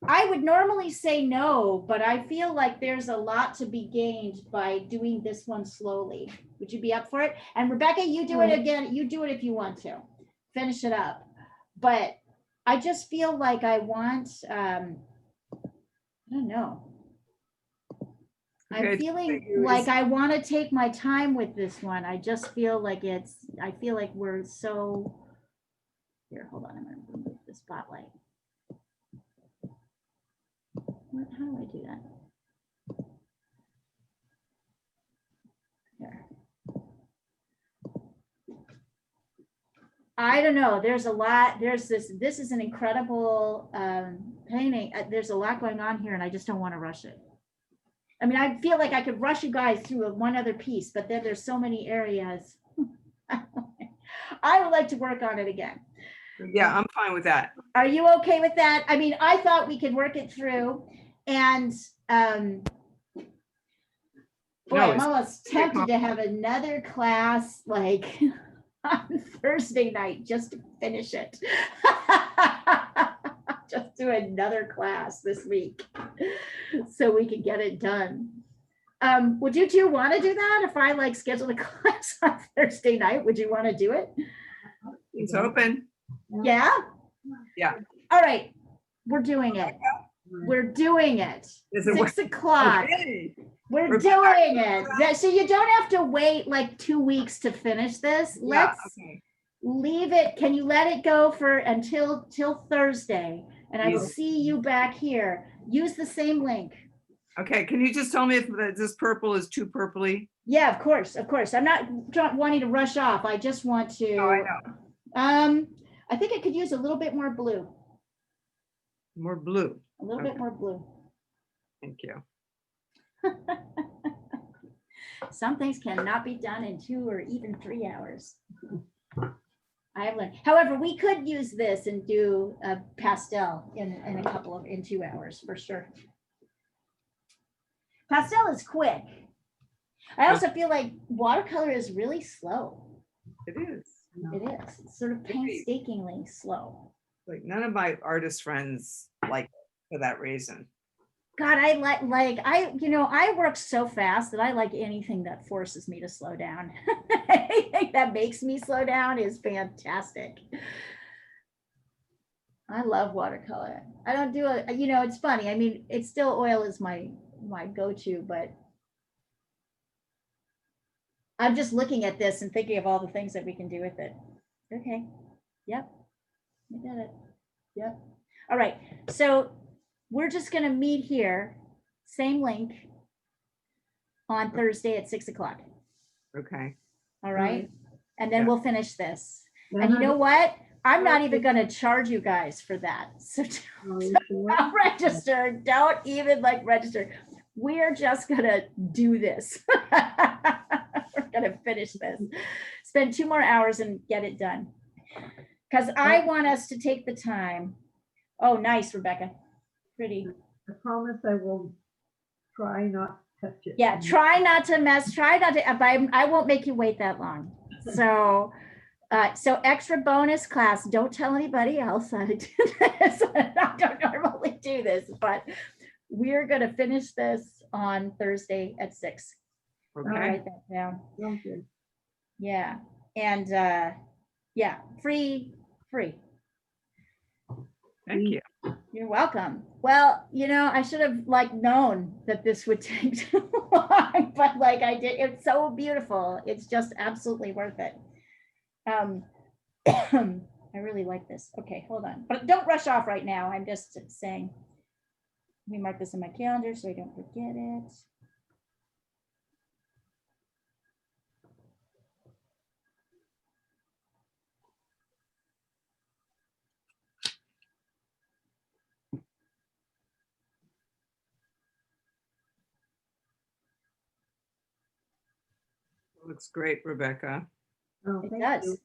I would normally say no, but I feel like there's a lot to be gained by doing this one slowly. Would you be up for it? And Rebecca, you do it again. You do it if you want to. Finish it up. But I just feel like I want, I don't know. I'm feeling like I want to take my time with this one. I just feel like I feel like we're so, here, hold on, I'm going to remove the spotlight. How do I do that? Here. I don't know. There's a lot. This is an incredible painting. There's a lot going on here, and I just don't want to rush it. I mean, I feel like I could rush you guys through one other piece, but then there's so many areas. I would like to work on it again. Yeah, I'm fine with that. Are you okay with that? I mean, I thought we could work it through, and boy, I'm almost tempted to have another class like on Thursday night just to finish it. Just do another class this week so we can get it done. Would you two want to do that? If I schedule a class on Thursday night, would you want to do it? It's open. Yeah? Yeah. All right. We're doing it. We're doing it. 6 o'clock. Okay. We're doing it. So you don't have to wait 2 weeks to finish this. Let's leave it. Can you let it go until Thursday? And I will see you back here. Use the same link. Okay. Can you just tell me if this purple is too purpley? Yeah, of course. Of course. I'm not wanting to rush off. I just want to. Oh, I know. I think I could use a little bit more blue. More blue. A little bit more blue. Thank you. Some things cannot be done in 2 or even 3 hours. I have learned. However, we could use this and do a pastel in 2 hours for sure. Pastel is quick. I also feel like watercolor is really slow. It is. It is. It's sort of painstakingly slow. Like none of my artist friends like it for that reason. God, I work so fast that I like anything that forces me to slow down. Anything that makes me slow down is fantastic. I love watercolor. I don't do it, it's funny. I mean, it's still oil is my go-to, but I'm just looking at this and thinking of all the things that we can do with it. Okay. Yep. I got it. Yep. All right. So we're just going to meet here, same link on Thursday at 6 o'clock. Okay. All right. And then Yeah. we'll finish this. Now, And you how know do- what? I'm not even going to charge you guys for that. So are you sure? don't register. Don't even like register. We're just going to do this. We're going to finish this. Spend 2 more hours and get it done. Because I want us to take the time. Oh, nice, Rebecca. Pretty. I promise I will try not to touch it. Yeah, try not to mess, try not to, I won't make you wait that long. So, so extra bonus class, don't tell anybody else how to do this. I don't normally do this, but we're gonna finish this on Thursday at 6. I'll Okay. write that down. Sounds good. Yeah, and yeah, free. Thank you. You're welcome. Well, you know, I should have like known that this would take too long, but like I did, it's so beautiful. It's just absolutely worth it. I really like this. Okay, hold on, but don't rush off right now. I'm just saying, let me mark this in my calendar so I don't forget it. Looks great, Rebecca. Oh, It thank does. you.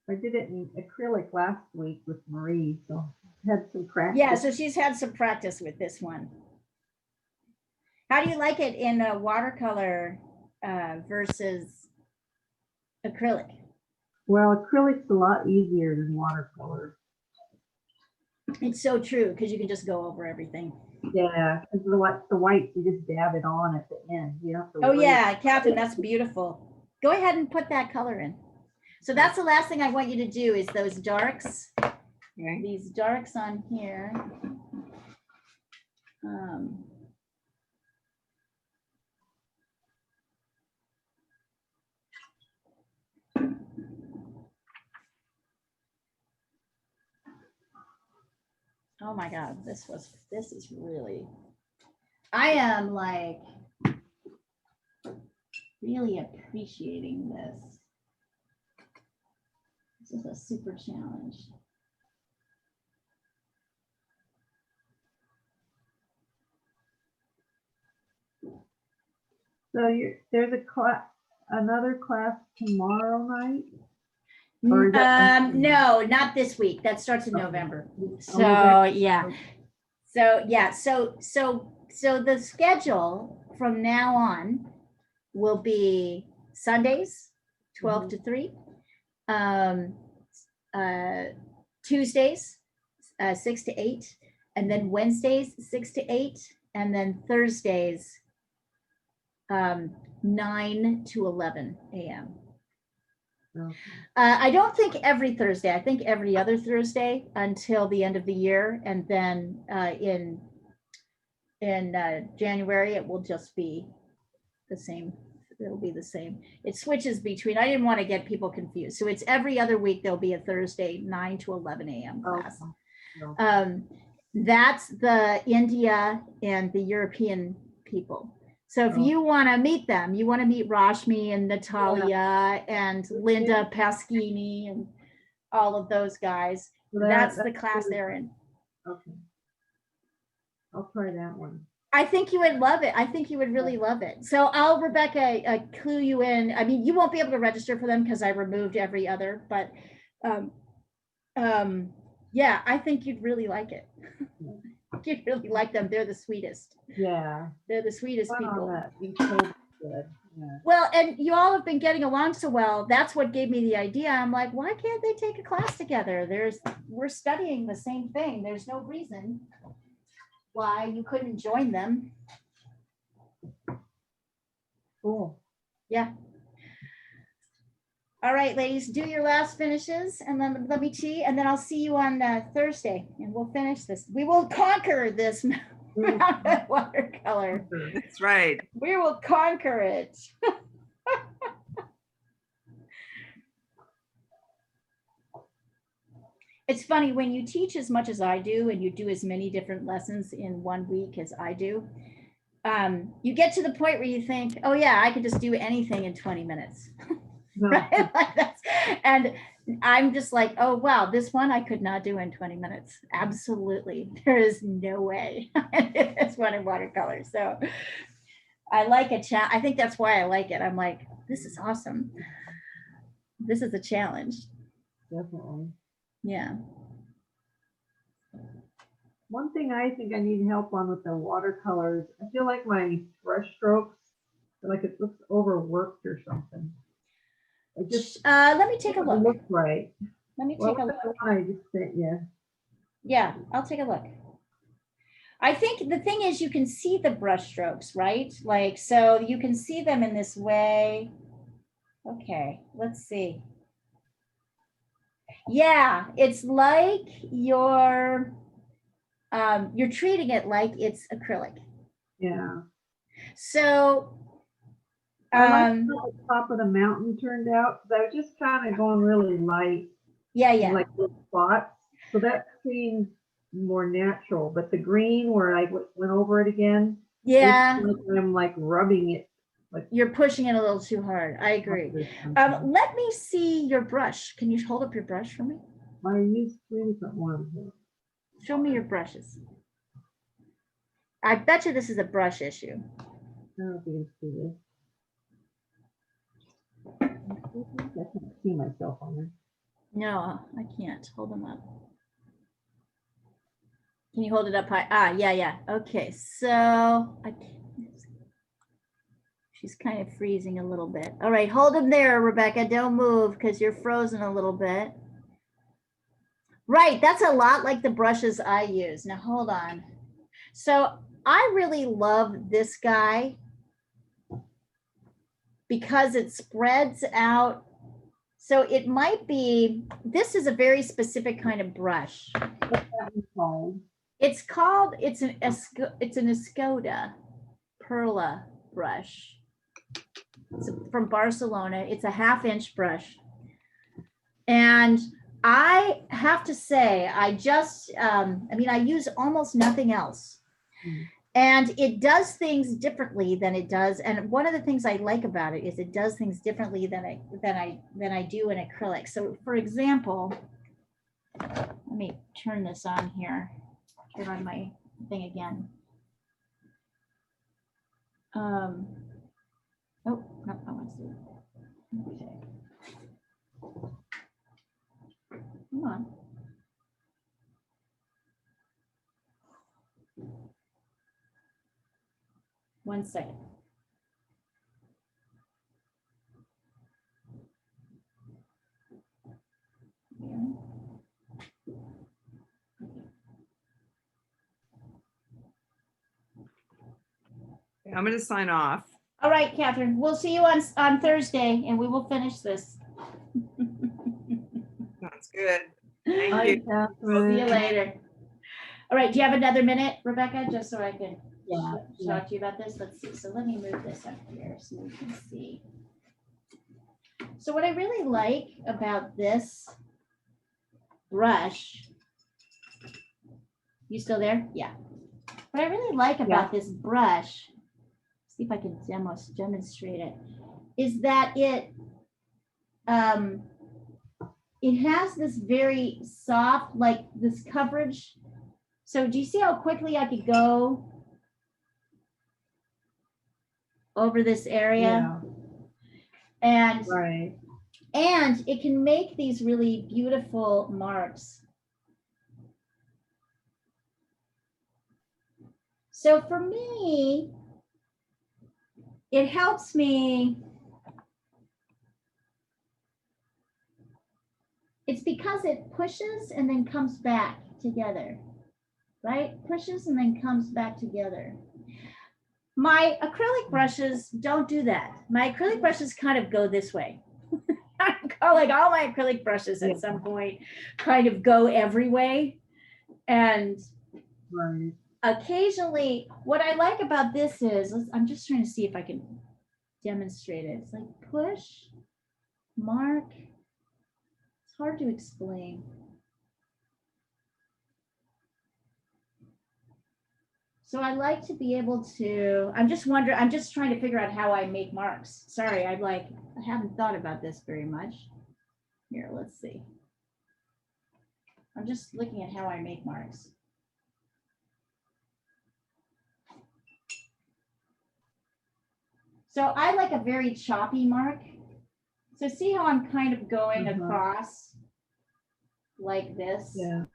I did it in acrylic last week with Marie, so had some practice. Yeah, so she's had some practice with this one. How do you like it in a watercolor versus acrylic? Well, acrylic's a lot easier than watercolor. It's so true because you can just go over everything. Yeah, because the white, you just dab it on at the end. You don't have to Oh worry. yeah, Catherine, that's beautiful. Go ahead and put that color in. So that's the last thing I want you to do is those darks, Okay. these darks on here. Oh my God, this is really, I am like really appreciating this. This is a super challenge. So there's a class, another class tomorrow night? Or is that No, not this week. That starts in Okay. November. So November. yeah. So yeah, so the schedule from now on will be Sundays, 12 to 3. Tuesdays, 6 to 8, and then Wednesdays, 6 to 8, and then Thursdays, 9 to 11 a.m. Okay. I don't think every Thursday. I think every other Thursday until the end of the year, and then in January it will just be the same. It'll be the same. It switches between. I didn't want to get people confused, so it's every other week. There'll be a Thursday 9 to 11 a.m. class. Okay. That's the India and the European people. So if you want to meet them, you want to meet Rashmi and Natalia and Linda Pasquini and all of those guys. So that's the class they're in. Okay. I'll try that one. I think you would love it. I think you would really love it. So I'll, Rebecca, clue you in. I mean, you won't be able to register for them because I removed every other, but yeah, I think you'd really like it. You'd really like them. They're the sweetest. Yeah. They're the sweetest people. Good. Yeah. Well, and you all have been getting along so well. That's what gave me the idea. I'm like, why can't they take a class together? We're studying the same thing. There's no reason why you couldn't join them. Cool. Yeah. All right, ladies, do your last finishes and then let me tea, and then I'll see you on Thursday and we'll finish this. We will conquer this mountain watercolor. That's right. We will conquer it. It's funny when you teach as much as I do and you do as many different lessons in 1 week as I do, you get to the point where you think, oh yeah, I could just do anything in 20 minutes. No, Right? Like that's, and I'm just like, oh wow, this one I could not do in 20 minutes. Absolutely. There is no way. This one in watercolor. So I like a chat. I think that's why I like it. I'm like, this is awesome. This is a challenge. definitely. Yeah. One thing I think I need help on with the watercolors, I feel like my brush strokes, like it looks overworked or something. It just Let me take a doesn't look. look right. Let me Well, take a that's look. the one I just sent you. Yeah, I'll take a look. I think the thing is you can see the brush strokes, right? Like, so you can see them in this way. Okay, let's see. Yeah, it's like you're treating it like it's acrylic. Yeah. So, I like how the top of the mountain turned out, because I was just kind of going really light, yeah. like little spots. So that seems more natural, but the green where I went over it again, Yeah, it's like I'm like rubbing it. Like you're pushing it a little too hard. I agree. Let me see your brush. Can you hold up your brush for me? I used 3 different ones. Show me your brushes. I bet you this is a brush issue. I don't know if you can see this. I can't see myself on there. No, I can't. Hold them up. Can you hold it up high? Ah, yeah. Okay, so she's kind of freezing a little bit. All right, hold them there, Rebecca. Don't move because you're frozen a little bit. Right, that's a lot like the brushes I use. Now hold on. So I really love this guy because it spreads out. So it might be, this is a very specific kind of brush. What's that called? It's called, it's an Escoda Perla brush. It's from Barcelona. It's a 1/2-inch brush. And I have to say, I use almost nothing else. And it does things differently than it does. And one of the things I like about it is it does things differently than I do in acrylic. So for example, let me turn this on here. Turn on my thing again. Oh, no, I want to see it. Okay. Come on. One second. I'm going to sign off. All right, Catherine, we'll see you on Thursday and we will finish this. Sounds good. Thank Hi, you. See you Catherine. later. All right, do you have another minute, Rebecca, just so I can Yeah, talk to you about this? Let's see. So let me move this up here so we can see. So what I really like about this brush, you still there? Yeah. What I really like about this brush, see if I can demonstrate it, is that it has this very soft, like this coverage. So do you see how quickly I could go over this area? And right. and it can make these really beautiful marks. So for me, it helps me. It's because it pushes and then comes back together, right? Pushes and then comes back together. My acrylic brushes don't do that. My acrylic brushes kind of go this way. Like all my acrylic brushes at some point kind of go every way. And Right. occasionally, what I like about this is, I'm just trying to see if I can demonstrate it. It's like push, mark. It's hard to explain. So I like to be able to, I'm just trying to figure out how I make marks. Sorry, I haven't thought about this very much. Here, let's see. I'm just looking at how I make marks. So I like a very choppy mark. So see how I'm kind of going across like this? Yeah.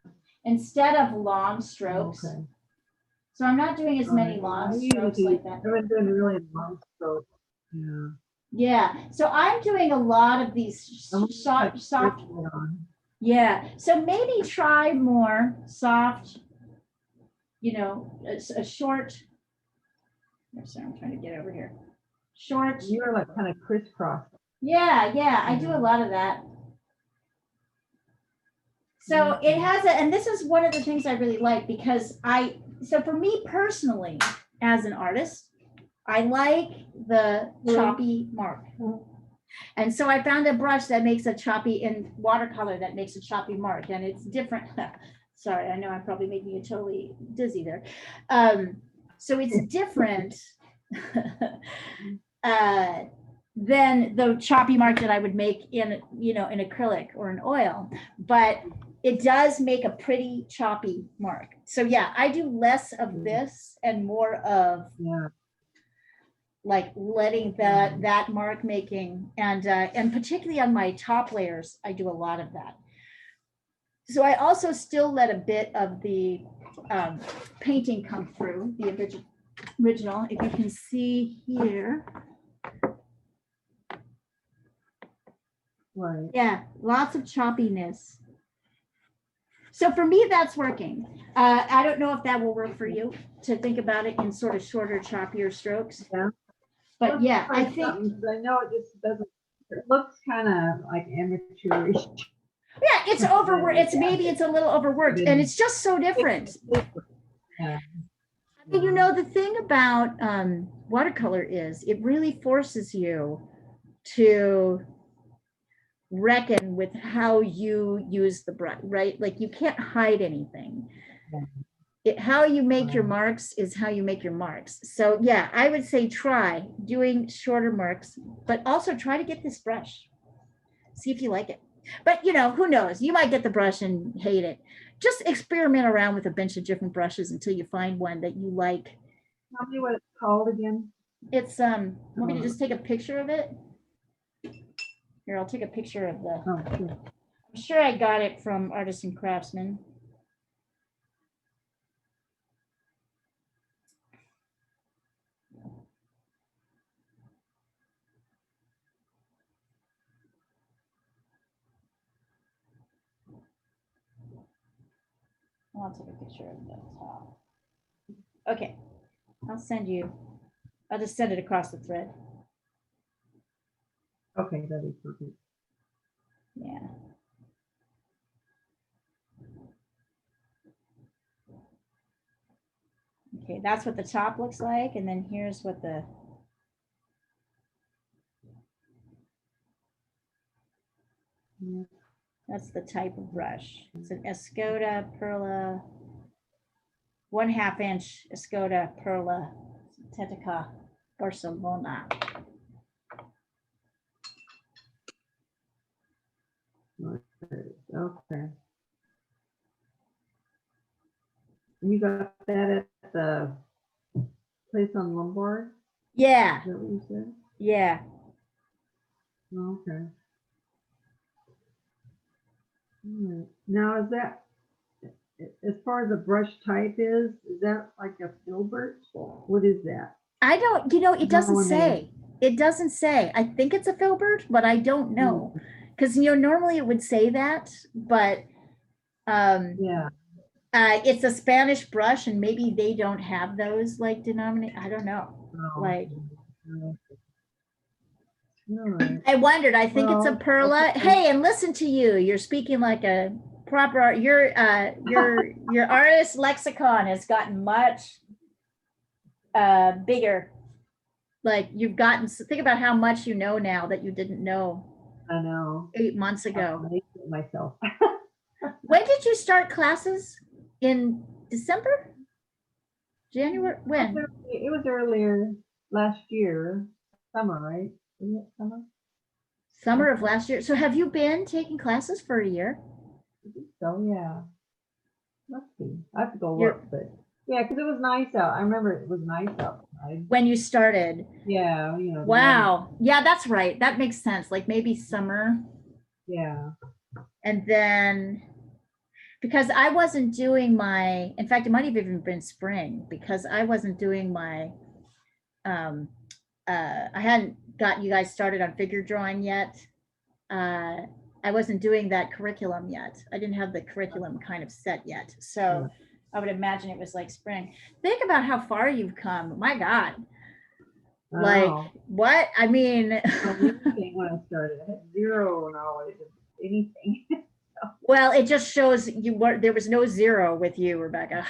Instead of long strokes. Okay. So I'm not doing as many Alright. long I strokes usually- like that. I've been doing really long strokes. Yeah. Yeah, so I'm doing a lot of these I'm soft, on. yeah. So maybe try more soft, you know, a short. Sorry, I'm trying to get over here. Short. You're like kind of crisscross. Yeah, yeah, I do a lot of that. So it has and this is one of the things I really like because so for me personally, as an artist, I like the choppy mark. And so I found a brush that makes a choppy in watercolor that makes a choppy mark, and it's different. Sorry, I know I'm probably making you totally dizzy there. So it's different than the choppy mark that I would make in, you know, in acrylic or in oil, but it does make a pretty choppy mark. So yeah, I do less of this and more of like letting that mark making, and particularly on my top layers, I do a lot of that. So I also still let a bit of the painting come through, the original, if you can see here. Right. Yeah, lots of choppiness. So for me, that's working. I don't know if that will work for you to think about it in sort of shorter, choppier strokes. Yeah. But yeah, I think. I know it just doesn't. It looks kind of like amateurish. Yeah, it's overworked. Maybe it's a little overworked, and it's just so different. Yeah. I mean, you know, the thing about watercolor is it really forces you to reckon with how you use the brush, right? Like you can't hide anything. How you make your marks is how you make your marks. So yeah, I would say try doing shorter marks, but also try to get this brush. See if you like it. But you know, who knows? You might get the brush and hate it. Just experiment around with a bunch of different brushes until you find one that you like. Tell me what it's called again. It's want me to just take a picture of it? Here, I'll take a picture of the. Oh, sure. I'm sure I got it from Artists and Craftsmen. I'll take a picture of the top. Okay, I'll just send it across the thread. Okay, that'd be perfect. Yeah. Okay, that's what the top looks like, and then here's what the. Yeah. That's the type of brush. It's an Escoda Perla, 1/2 inch Escoda Perla Tetica Barcelona. Okay. You got that at the place on Lombard? Yeah, Is that what you said? yeah. Okay. All right. Now, is that, as far as the brush type is that like a filbert? What is that? I don't, you know, it doesn't No say. name. It doesn't say. I think it's a filbert, but I don't know. Because, you know, normally it would say that, but Yeah. it's a Spanish brush and maybe they don't have those like denominate. I don't know. Oh, Like, all right. I wondered, I think it's a Well, Perla. okay. Hey, and listen to you. You're speaking like a proper your artist lexicon has gotten much bigger. Like you've gotten, think about how much you know now that you didn't know I know. 8 months ago. I'm making it myself. When did you start classes? In December? January, when? It was earlier last year, summer, right? Isn't it summer? Summer of last year. So have you been taking classes for a year? I think so, yeah. Must be. I have to go You're- look, but yeah, because it was nice out. I remember it was nice outside. When you started? Yeah, you know. the weather- Wow. Yeah, that's right. That makes sense. Like maybe summer. Yeah. And then, because I wasn't doing my, in fact, it might have even been spring because I wasn't doing my, I hadn't got you guys started on figure drawing yet. I wasn't doing that curriculum yet. I didn't have the curriculum kind of set yet. So I would imagine it was like spring. Think about how far you've come. My God. Like Oh. what? I mean, Anything when I started, I had zero knowledge of anything. well, it just shows you were, there was no zero with you, Rebecca.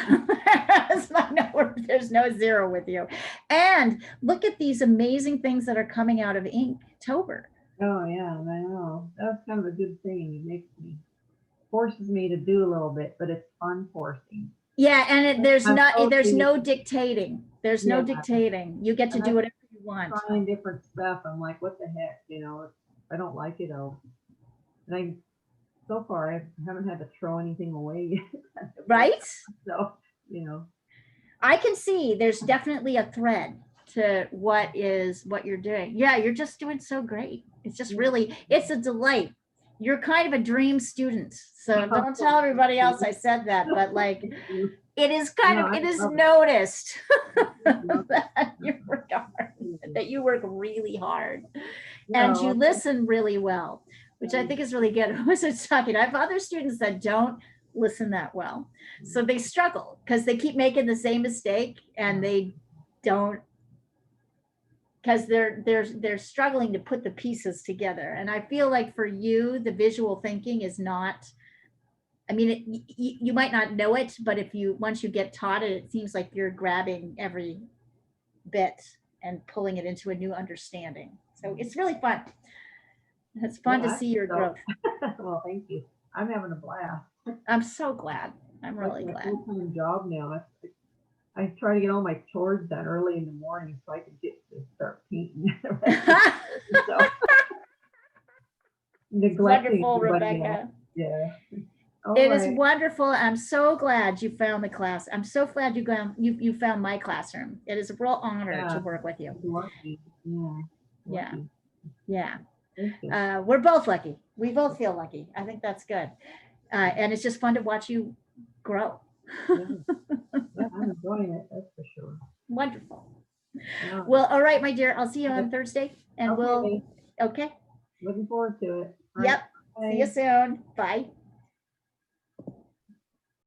There's no zero with you. And look at these amazing things that are coming out of Inktober. Oh yeah, I know. That's kind of a good thing. It makes me, forces me to do a little bit, but it's fun forcing. Yeah, and there's I'm not, there's no totally- dictating. There's no Yeah. dictating. You get to And do I- whatever you want. Trying different stuff. I'm like, what the heck, you know? If I don't like it, and so far I haven't had to throw anything away yet. Right? So, you know. I can see there's definitely a thread to what you're doing. Yeah, you're just doing so great. It's just really, it's a delight. You're kind of a dream student. So don't tell everybody else I said that, but like, it is kind of, it is noticed that you work hard, that you work really hard and you listen really well, which I think is really good. I was talking, I have other students that don't listen that well. So they struggle because they keep making the same mistake and they don't, because they're struggling to put the pieces together. And I feel like for you, the visual thinking is not, I mean, you might not know it, but once you get taught it, it seems like you're grabbing every bit and pulling it into a new understanding. So it's really fun. It's fun to see your growth. Well, thank you. I'm having a blast. I'm so glad. I'm really It's my glad. full-time job now. I try to get all my chores done early in the morning so I can get to start painting. So, neglecting Wonderful, everybody Rebecca. else. Yeah. It is wonderful. I'm so glad you found the class. I'm so glad you found my classroom. It is a real honor to work with you. Lucky. Yeah. Lucky. Yeah. Thank you. We're both lucky. We both feel lucky. I think that's good. And it's just fun to watch you grow. Yeah, I'm enjoying it. That's for sure. Wonderful. Yeah. Well, all right, my dear. I'll see you on Thursday and Okay. okay. Looking forward to it. All Yep. right. See you soon. Bye.